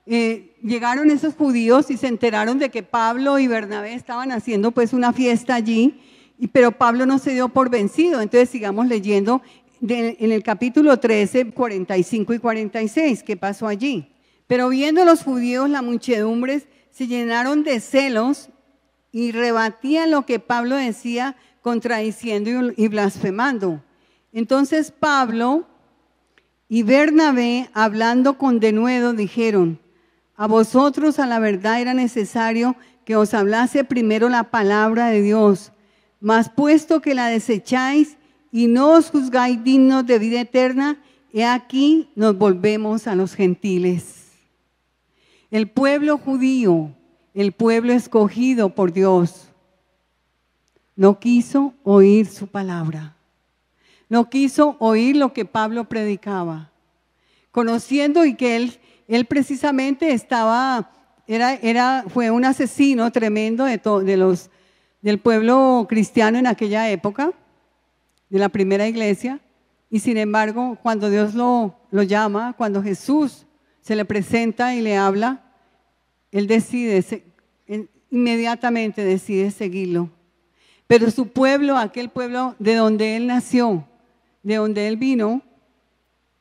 llegaron esos judíos y se enteraron de que Pablo y Bernabé estaban haciendo pues una fiesta allí, pero Pablo no se dio por vencido. Entonces sigamos leyendo en el capítulo 13, 45 y 46, ¿qué pasó allí? Pero viendo los judíos, las muchedumbres se llenaron de celos y rebatían lo que Pablo decía, contradiciendo y blasfemando. Entonces Pablo y Bernabé, hablando con denuedo, dijeron: a vosotros a la verdad era necesario que os hablase primero la palabra de Dios, mas puesto que la desecháis y no os juzgáis dignos de vida eterna, he aquí nos volvemos a los gentiles. El pueblo judío, el pueblo escogido por Dios, no quiso oír su palabra. No quiso oír lo que Pablo predicaba, conociendo y que él precisamente fue un asesino tremendo del pueblo cristiano en aquella época, de la primera iglesia. Y sin embargo, cuando Dios lo llama, cuando Jesús se le presenta y le habla, él inmediatamente decide seguirlo. Pero su pueblo, aquel pueblo de donde él nació, de donde él vino,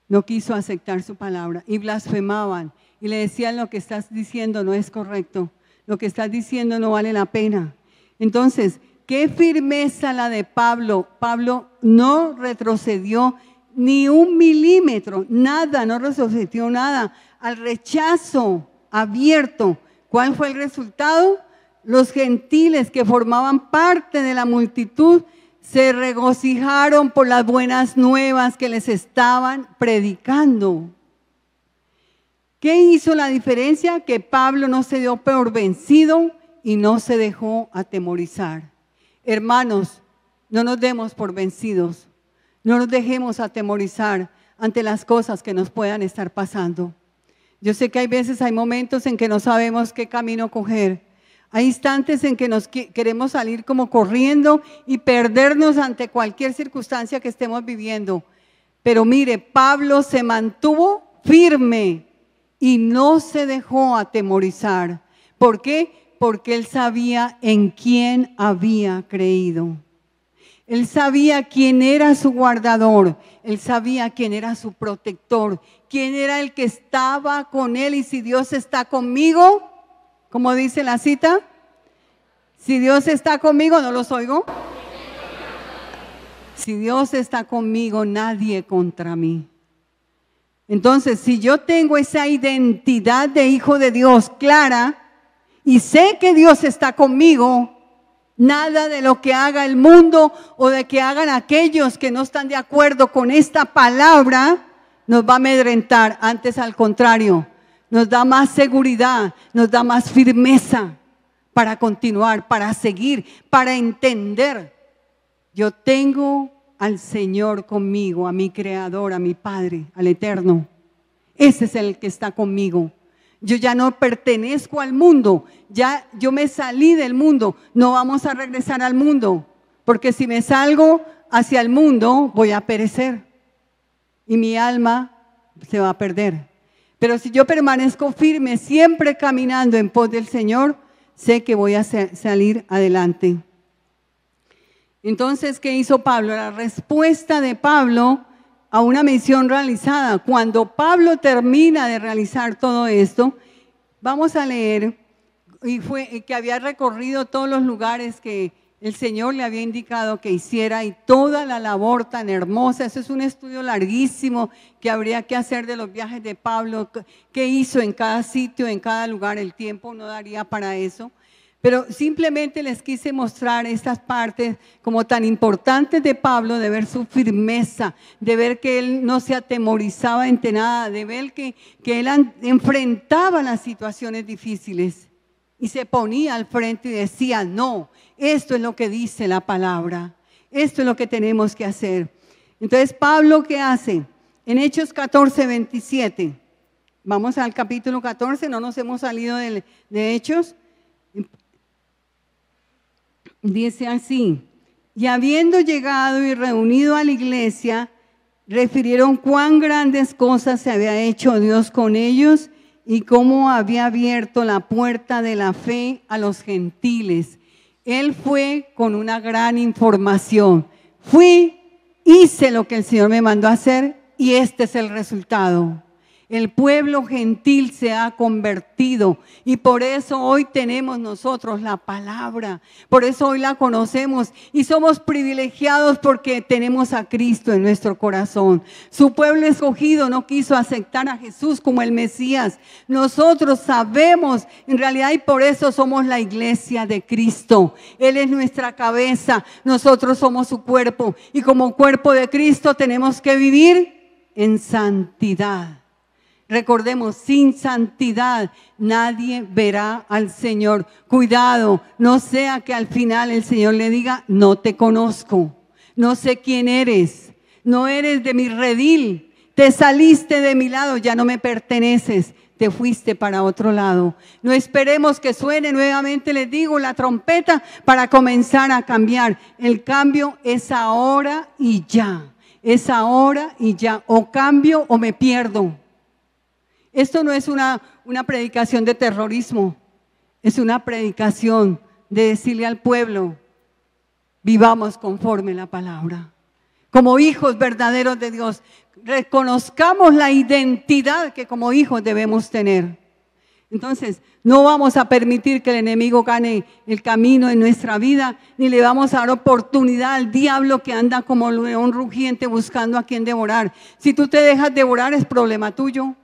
no quiso aceptar su palabra y blasfemaban y le decían: lo que estás diciendo no es correcto, lo que estás diciendo no vale la pena. Entonces, qué firmeza la de Pablo. Pablo no retrocedió ni un milímetro, nada, no retrocedió nada al rechazo abierto. ¿Cuál fue el resultado? Los gentiles que formaban parte de la multitud se regocijaron por las buenas nuevas que les estaban predicando. ¿Qué hizo la diferencia? Que Pablo no se dio por vencido y no se dejó atemorizar. Hermanos, no nos demos por vencidos, no nos dejemos atemorizar ante las cosas que nos puedan estar pasando. Yo sé que hay momentos en que no sabemos qué camino coger. Hay instantes en que nos queremos salir como corriendo y perdernos ante cualquier circunstancia que estemos viviendo. Pero mire, Pablo se mantuvo firme y no se dejó atemorizar. ¿Por qué? Porque él sabía en quién había creído. Él sabía quién era su guardador, él sabía quién era su protector, quién era el que estaba con él. Y si Dios está conmigo, como dice la cita, si Dios está conmigo, ¿no los oigo? Si Dios está conmigo, nadie contra mí. Entonces, si yo tengo esa identidad de hijo de Dios clara y sé que Dios está conmigo, nada de lo que haga el mundo o de que hagan aquellos que no están de acuerdo con esta palabra nos va a amedrentar. Antes, al contrario, nos da más seguridad, nos da más firmeza para continuar, para seguir, para entender. Yo tengo al Señor conmigo, a mi Creador, a mi Padre, al Eterno. Ese es el que está conmigo. Yo ya no pertenezco al mundo, ya yo me salí del mundo, no vamos a regresar al mundo, porque si me salgo hacia el mundo voy a perecer y mi alma se va a perder. Pero si yo permanezco firme, siempre caminando en pos del Señor, sé que voy a salir adelante. Entonces, ¿qué hizo Pablo? La respuesta de Pablo a una misión realizada. Cuando Pablo termina de realizar todo esto, vamos a leer, y fue que había recorrido todos los lugares que el Señor le había indicado que hiciera y toda la labor tan hermosa. Eso es un estudio larguísimo que habría que hacer de los viajes de Pablo, qué hizo en cada sitio, en cada lugar. El tiempo no daría para eso. Pero simplemente les quise mostrar estas partes como tan importantes de Pablo, de ver su firmeza, de ver que él no se atemorizaba ante nada, de ver que él enfrentaba las situaciones difíciles y se ponía al frente y decía, no, esto es lo que dice la palabra, esto es lo que tenemos que hacer. Entonces, Pablo, ¿qué hace? En Hechos 14, 27, vamos al capítulo 14, no nos hemos salido de Hechos. Dice así, y habiendo llegado y reunido a la iglesia, refirieron cuán grandes cosas se había hecho Dios con ellos y cómo había abierto la puerta de la fe a los gentiles. Él fue con una gran información. Fui, hice lo que el Señor me mandó a hacer y este es el resultado. El pueblo gentil se ha convertido y por eso hoy tenemos nosotros la palabra, por eso hoy la conocemos y somos privilegiados porque tenemos a Cristo en nuestro corazón. Su pueblo escogido no quiso aceptar a Jesús como el Mesías. Nosotros sabemos en realidad y por eso somos la iglesia de Cristo. Él es nuestra cabeza, nosotros somos su cuerpo y como cuerpo de Cristo tenemos que vivir en santidad. Recordemos, sin santidad nadie verá al Señor. Cuidado, no sea que al final el Señor le diga, no te conozco, no sé quién eres, no eres de mi redil, te saliste de mi lado, ya no me perteneces, te fuiste para otro lado. No esperemos que suene nuevamente, les digo, la trompeta para comenzar a cambiar. El cambio es ahora y ya, es ahora y ya, o cambio o me pierdo. Esto no es una predicación de terrorismo, es una predicación de decirle al pueblo, vivamos conforme la palabra. Como hijos verdaderos de Dios, reconozcamos la identidad que como hijos debemos tener. Entonces, no vamos a permitir que el enemigo gane el camino en nuestra vida, ni le vamos a dar oportunidad al diablo que anda como león rugiente buscando a quien devorar. Si tú te dejas devorar es problema tuyo.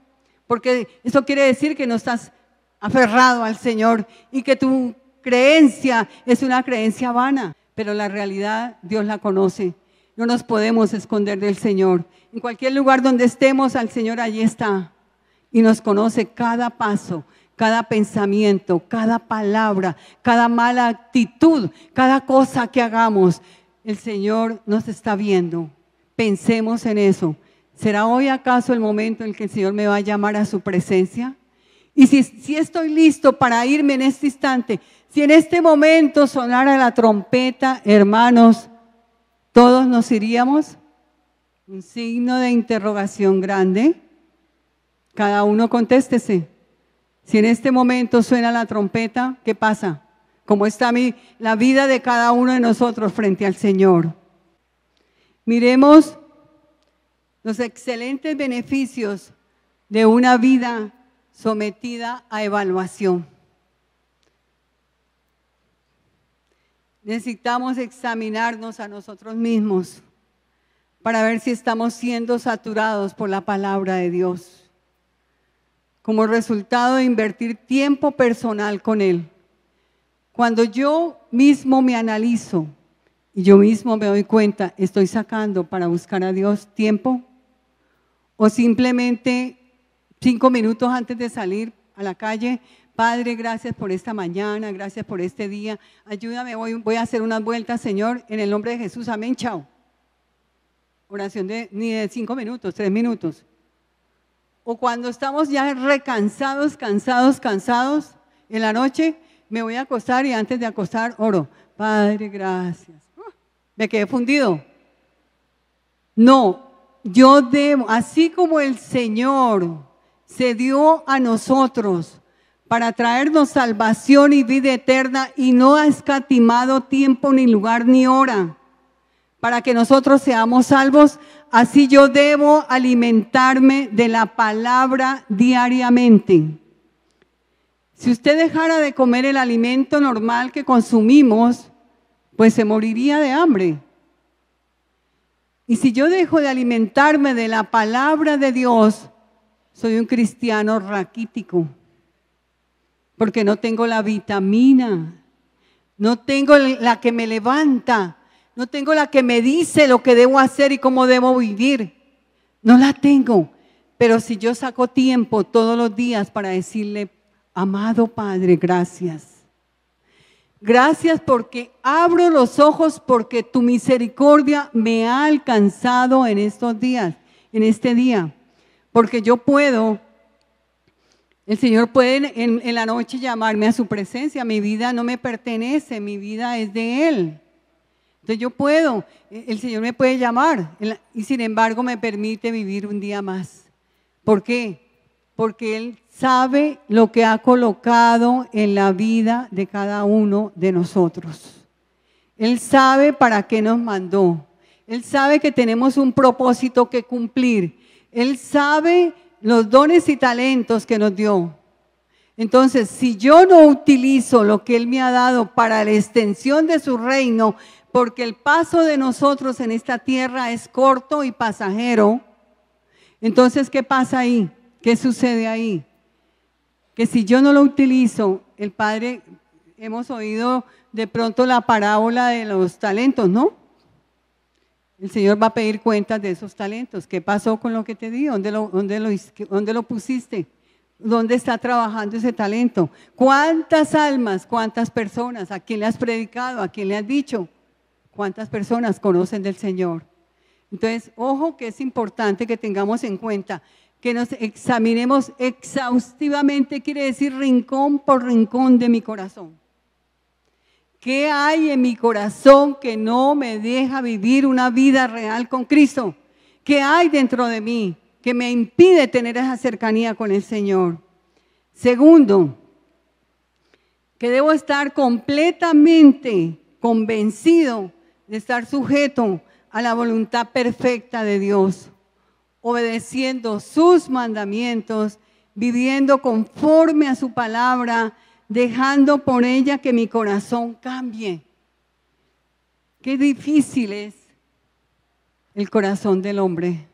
Porque eso quiere decir que no estás aferrado al Señor y que tu creencia es una creencia vana. Pero la realidad Dios la conoce. No nos podemos esconder del Señor. En cualquier lugar donde estemos, al Señor allí está. Y nos conoce cada paso, cada pensamiento, cada palabra, cada mala actitud, cada cosa que hagamos. El Señor nos está viendo. Pensemos en eso. ¿Será hoy acaso el momento en que el Señor me va a llamar a su presencia? Y si estoy listo para irme en este instante, si en este momento sonara la trompeta, hermanos, ¿todos nos iríamos? Un signo de interrogación grande. Cada uno contéstese. Si en este momento suena la trompeta, ¿qué pasa? ¿Cómo está la vida de cada uno de nosotros frente al Señor? Miremos los excelentes beneficios de una vida sometida a evaluación. Necesitamos examinarnos a nosotros mismos para ver si estamos siendo saturados por la palabra de Dios. Como resultado de invertir tiempo personal con Él. Cuando yo mismo me analizo y yo mismo me doy cuenta, ¿estoy sacando para buscar a Dios tiempo? O simplemente 5 minutos antes de salir a la calle, Padre, gracias por esta mañana, gracias por este día, ayúdame, voy a hacer unas vueltas, Señor, en el nombre de Jesús, amén, chao. Oración ni de 5 minutos, 3 minutos. o cuando estamos ya recansados, cansados en la noche, me voy a acostar y antes de acostar oro. Padre, gracias. Me quedé fundido. No, yo debo, así como el Señor se dio a nosotros para traernos salvación y vida eterna y no ha escatimado tiempo, ni lugar, ni hora para que nosotros seamos salvos, así yo debo alimentarme de la palabra diariamente. Si usted dejara de comer el alimento normal que consumimos, pues se moriría de hambre. Y si yo dejo de alimentarme de la palabra de Dios, soy un cristiano raquítico, porque no tengo la vitamina, no tengo la que me levanta, no tengo la que me dice lo que debo hacer y cómo debo vivir. No la tengo. Pero si yo saco tiempo todos los días para decirle, amado Padre, gracias. Gracias porque abro los ojos porque tu misericordia me ha alcanzado en estos días, en este día. Porque yo puedo, el Señor puede en la noche llamarme a su presencia. Mi vida no me pertenece, mi vida es de Él. Entonces yo puedo, el Señor me puede llamar y sin embargo me permite vivir un día más. ¿Por qué? Porque Él sabe lo que ha colocado en la vida de cada uno de nosotros. Él sabe para qué nos mandó. Él sabe que tenemos un propósito que cumplir. Él sabe los dones y talentos que nos dio. Entonces, si yo no utilizo lo que Él me ha dado para la extensión de su reino, porque el paso de nosotros en esta tierra es corto y pasajero, entonces, ¿qué pasa ahí? ¿Qué sucede ahí? Que si yo no lo utilizo, el Padre, hemos oído de pronto la parábola de los talentos, ¿no? El Señor va a pedir cuentas de esos talentos. ¿Qué pasó con lo que te di? ¿Dónde lo pusiste? ¿Dónde está trabajando ese talento? ¿Cuántas almas, cuántas personas? ¿A quién le has predicado? ¿A quién le has dicho? ¿Cuántas personas conocen del Señor? Entonces, ojo que es importante que tengamos en cuenta que nos examinemos exhaustivamente, quiere decir rincón por rincón de mi corazón. ¿Qué hay en mi corazón que no me deja vivir una vida real con Cristo? ¿Qué hay dentro de mí que me impide tener esa cercanía con el Señor? Segundo, que debo estar completamente convencido de estar sujeto a la voluntad perfecta de Dios, obedeciendo sus mandamientos, viviendo conforme a su palabra, dejando por ella que mi corazón cambie. Qué difícil es el corazón del hombre.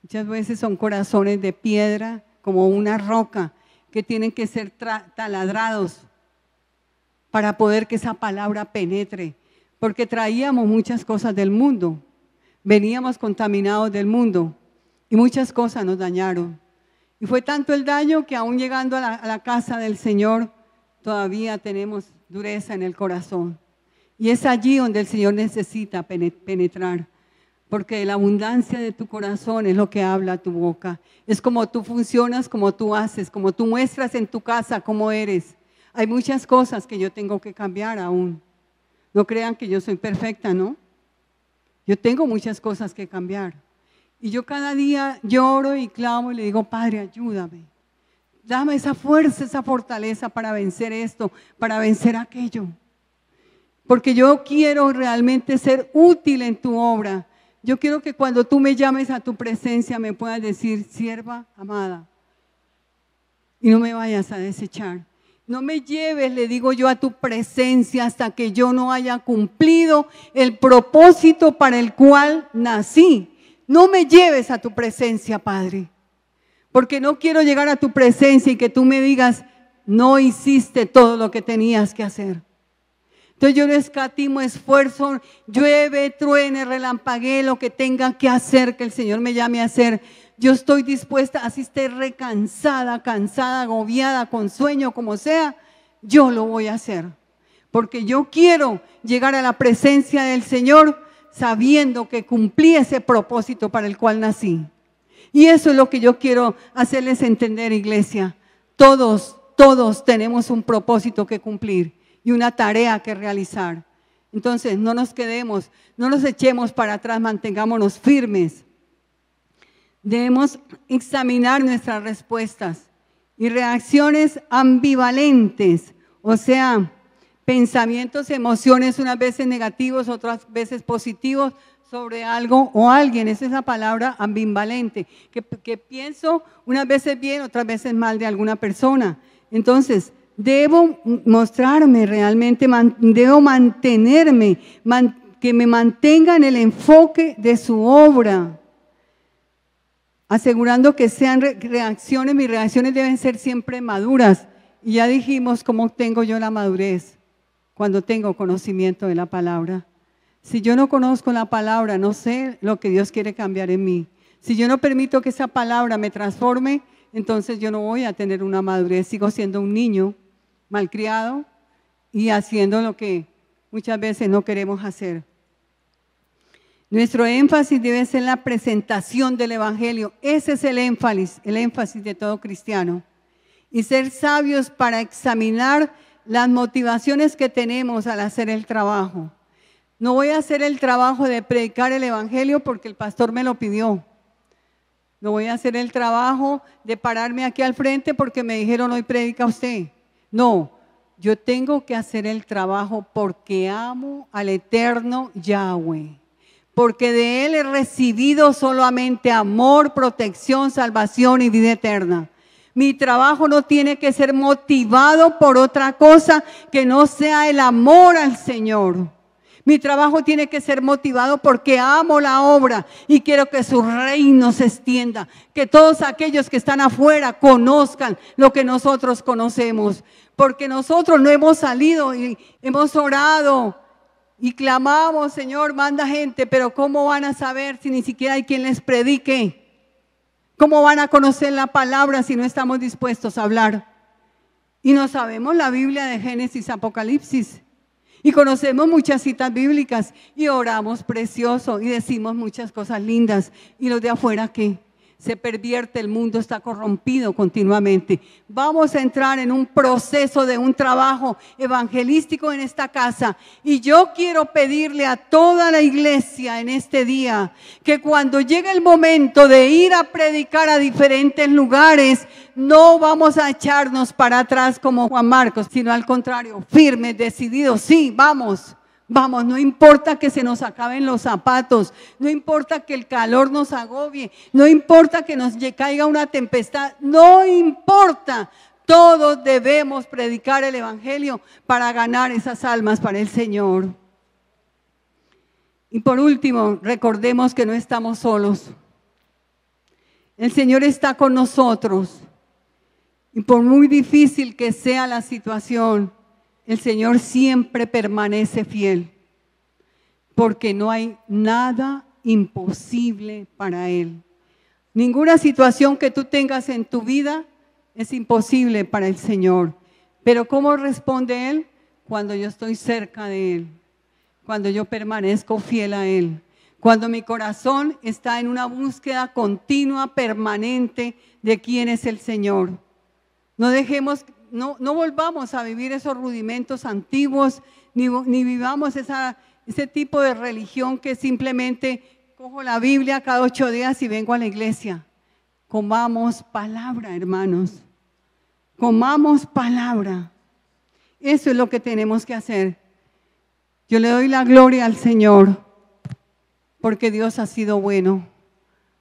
Muchas veces son corazones de piedra, como una roca, que tienen que ser taladrados para poder que esa palabra penetre. Porque traíamos muchas cosas del mundo, veníamos contaminados del mundo y muchas cosas nos dañaron. Y fue tanto el daño que aún llegando a la casa del Señor, todavía tenemos dureza en el corazón. Y es allí donde el Señor necesita penetrar, porque la abundancia de tu corazón es lo que habla tu boca. Es como tú funcionas, como tú haces, como tú muestras en tu casa cómo eres. Hay muchas cosas que yo tengo que cambiar aún. No crean que yo soy perfecta, ¿no? Yo tengo muchas cosas que cambiar. Y yo cada día lloro y clamo y le digo, Padre, ayúdame. Dame esa fuerza, esa fortaleza para vencer esto, para vencer aquello. Porque yo quiero realmente ser útil en tu obra. Yo quiero que cuando tú me llames a tu presencia me puedas decir, sierva amada. Y no me vayas a desechar. No me lleves, le digo yo, a tu presencia hasta que yo no haya cumplido el propósito para el cual nací. No me lleves a tu presencia, Padre, porque no quiero llegar a tu presencia y que tú me digas, no hiciste todo lo que tenías que hacer. Entonces yo no escatimo esfuerzo, llueve, truene, relampaguee, lo que tenga que hacer, que el Señor me llame a hacer. Yo estoy dispuesta, así esté recansada, cansada, agobiada, con sueño, como sea, yo lo voy a hacer. Porque yo quiero llegar a la presencia del Señor sabiendo que cumplí ese propósito para el cual nací. Y eso es lo que yo quiero hacerles entender, iglesia. Todos tenemos un propósito que cumplir y una tarea que realizar. Entonces, no nos quedemos, no nos echemos para atrás, mantengámonos firmes. Debemos examinar nuestras respuestas y reacciones ambivalentes, o sea, pensamientos, emociones, unas veces negativos, otras veces positivos sobre algo o alguien. Esa es la palabra ambivalente, que pienso unas veces bien, otras veces mal de alguna persona. Entonces, debo mostrarme realmente, debo mantenerme, que me mantenga en el enfoque de su obra, asegurando que sean reacciones, mis reacciones deben ser siempre maduras. Y ya dijimos cómo tengo yo la madurez, cuando tengo conocimiento de la palabra. Si yo no conozco la palabra, no sé lo que Dios quiere cambiar en mí. Si yo no permito que esa palabra me transforme, entonces yo no voy a tener una madurez. Sigo siendo un niño malcriado y haciendo lo que muchas veces no queremos hacer. Nuestro énfasis debe ser la presentación del Evangelio. Ese es el énfasis de todo cristiano. Y ser sabios para examinar las motivaciones que tenemos al hacer el trabajo. No voy a hacer el trabajo de predicar el Evangelio porque el pastor me lo pidió. No voy a hacer el trabajo de pararme aquí al frente porque me dijeron hoy predica usted. No, yo tengo que hacer el trabajo porque amo al eterno Yahweh. Porque de Él he recibido solamente amor, protección, salvación y vida eterna. Mi trabajo no tiene que ser motivado por otra cosa que no sea el amor al Señor. Mi trabajo tiene que ser motivado porque amo la obra y quiero que su reino se extienda. Que todos aquellos que están afuera conozcan lo que nosotros conocemos. Porque nosotros no hemos salido y hemos orado y clamamos, Señor, manda gente, pero ¿cómo van a saber si ni siquiera hay quien les predique? ¿Cómo van a conocer la palabra si no estamos dispuestos a hablar? Y no sabemos la Biblia de Génesis, Apocalipsis. Y conocemos muchas citas bíblicas y oramos precioso y decimos muchas cosas lindas. ¿Y los de afuera qué? Se pervierte, el mundo está corrompido continuamente. Vamos a entrar en un proceso de un trabajo evangelístico en esta casa. Y yo quiero pedirle a toda la iglesia en este día que cuando llegue el momento de ir a predicar a diferentes lugares, no vamos a echarnos para atrás como Juan Marcos, sino al contrario, firmes, decididos, sí, vamos. Vamos, no importa que se nos acaben los zapatos, no importa que el calor nos agobie, no importa que nos caiga una tempestad, no importa. Todos debemos predicar el Evangelio para ganar esas almas para el Señor. Y por último, recordemos que no estamos solos. El Señor está con nosotros. Y por muy difícil que sea la situación, el Señor siempre permanece fiel, porque no hay nada imposible para Él. Ninguna situación que tú tengas en tu vida es imposible para el Señor. Pero ¿cómo responde Él? Cuando yo estoy cerca de Él, cuando yo permanezco fiel a Él, cuando mi corazón está en una búsqueda continua, permanente de quién es el Señor. No volvamos a vivir esos rudimentos antiguos, ni vivamos ese tipo de religión que simplemente cojo la Biblia cada 8 días y vengo a la iglesia. Comamos palabra, hermanos. Comamos palabra. Eso es lo que tenemos que hacer. Yo le doy la gloria al Señor porque Dios ha sido bueno,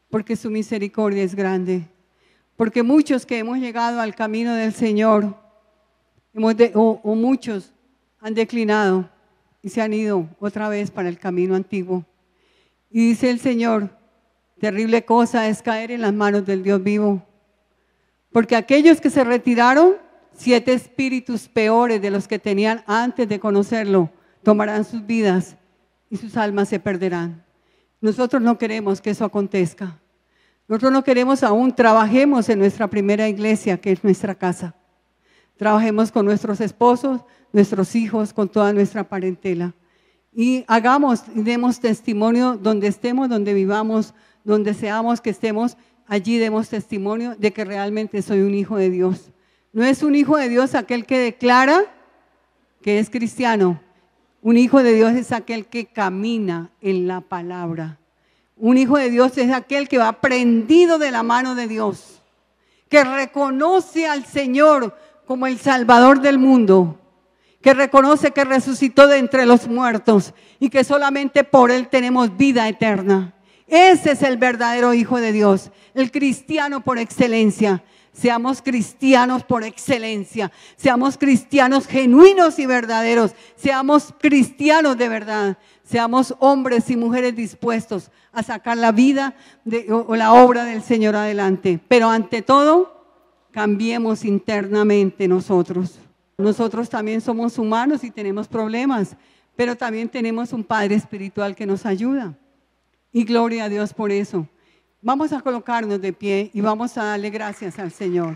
porque su misericordia es grande. Porque muchos que hemos llegado al camino del Señor, muchos han declinado y se han ido otra vez para el camino antiguo. Y dice el Señor, terrible cosa es caer en las manos del Dios vivo. Porque aquellos que se retiraron, 7 espíritus peores de los que tenían antes de conocerlo, tomarán sus vidas y sus almas se perderán. Nosotros no queremos que eso acontezca. Nosotros no queremos aún, trabajemos en nuestra primera iglesia, que es nuestra casa. Trabajemos con nuestros esposos, nuestros hijos, con toda nuestra parentela. Y demos testimonio donde estemos, donde vivamos, donde seamos que estemos, allí demos testimonio de que realmente soy un hijo de Dios. No es un hijo de Dios aquel que declara que es cristiano. Un hijo de Dios es aquel que camina en la palabra. Un hijo de Dios es aquel que va prendido de la mano de Dios, que reconoce al Señor como el Salvador del mundo, que reconoce que resucitó de entre los muertos y que solamente por Él tenemos vida eterna. Ese es el verdadero hijo de Dios, el cristiano por excelencia. Seamos cristianos por excelencia, seamos cristianos genuinos y verdaderos, seamos cristianos de verdad, seamos hombres y mujeres dispuestos a sacar la vida o la obra del Señor adelante. Pero ante todo, cambiemos internamente nosotros. Nosotros también somos humanos y tenemos problemas, pero también tenemos un Padre espiritual que nos ayuda. Y gloria a Dios por eso. Vamos a colocarnos de pie y vamos a darle gracias al Señor.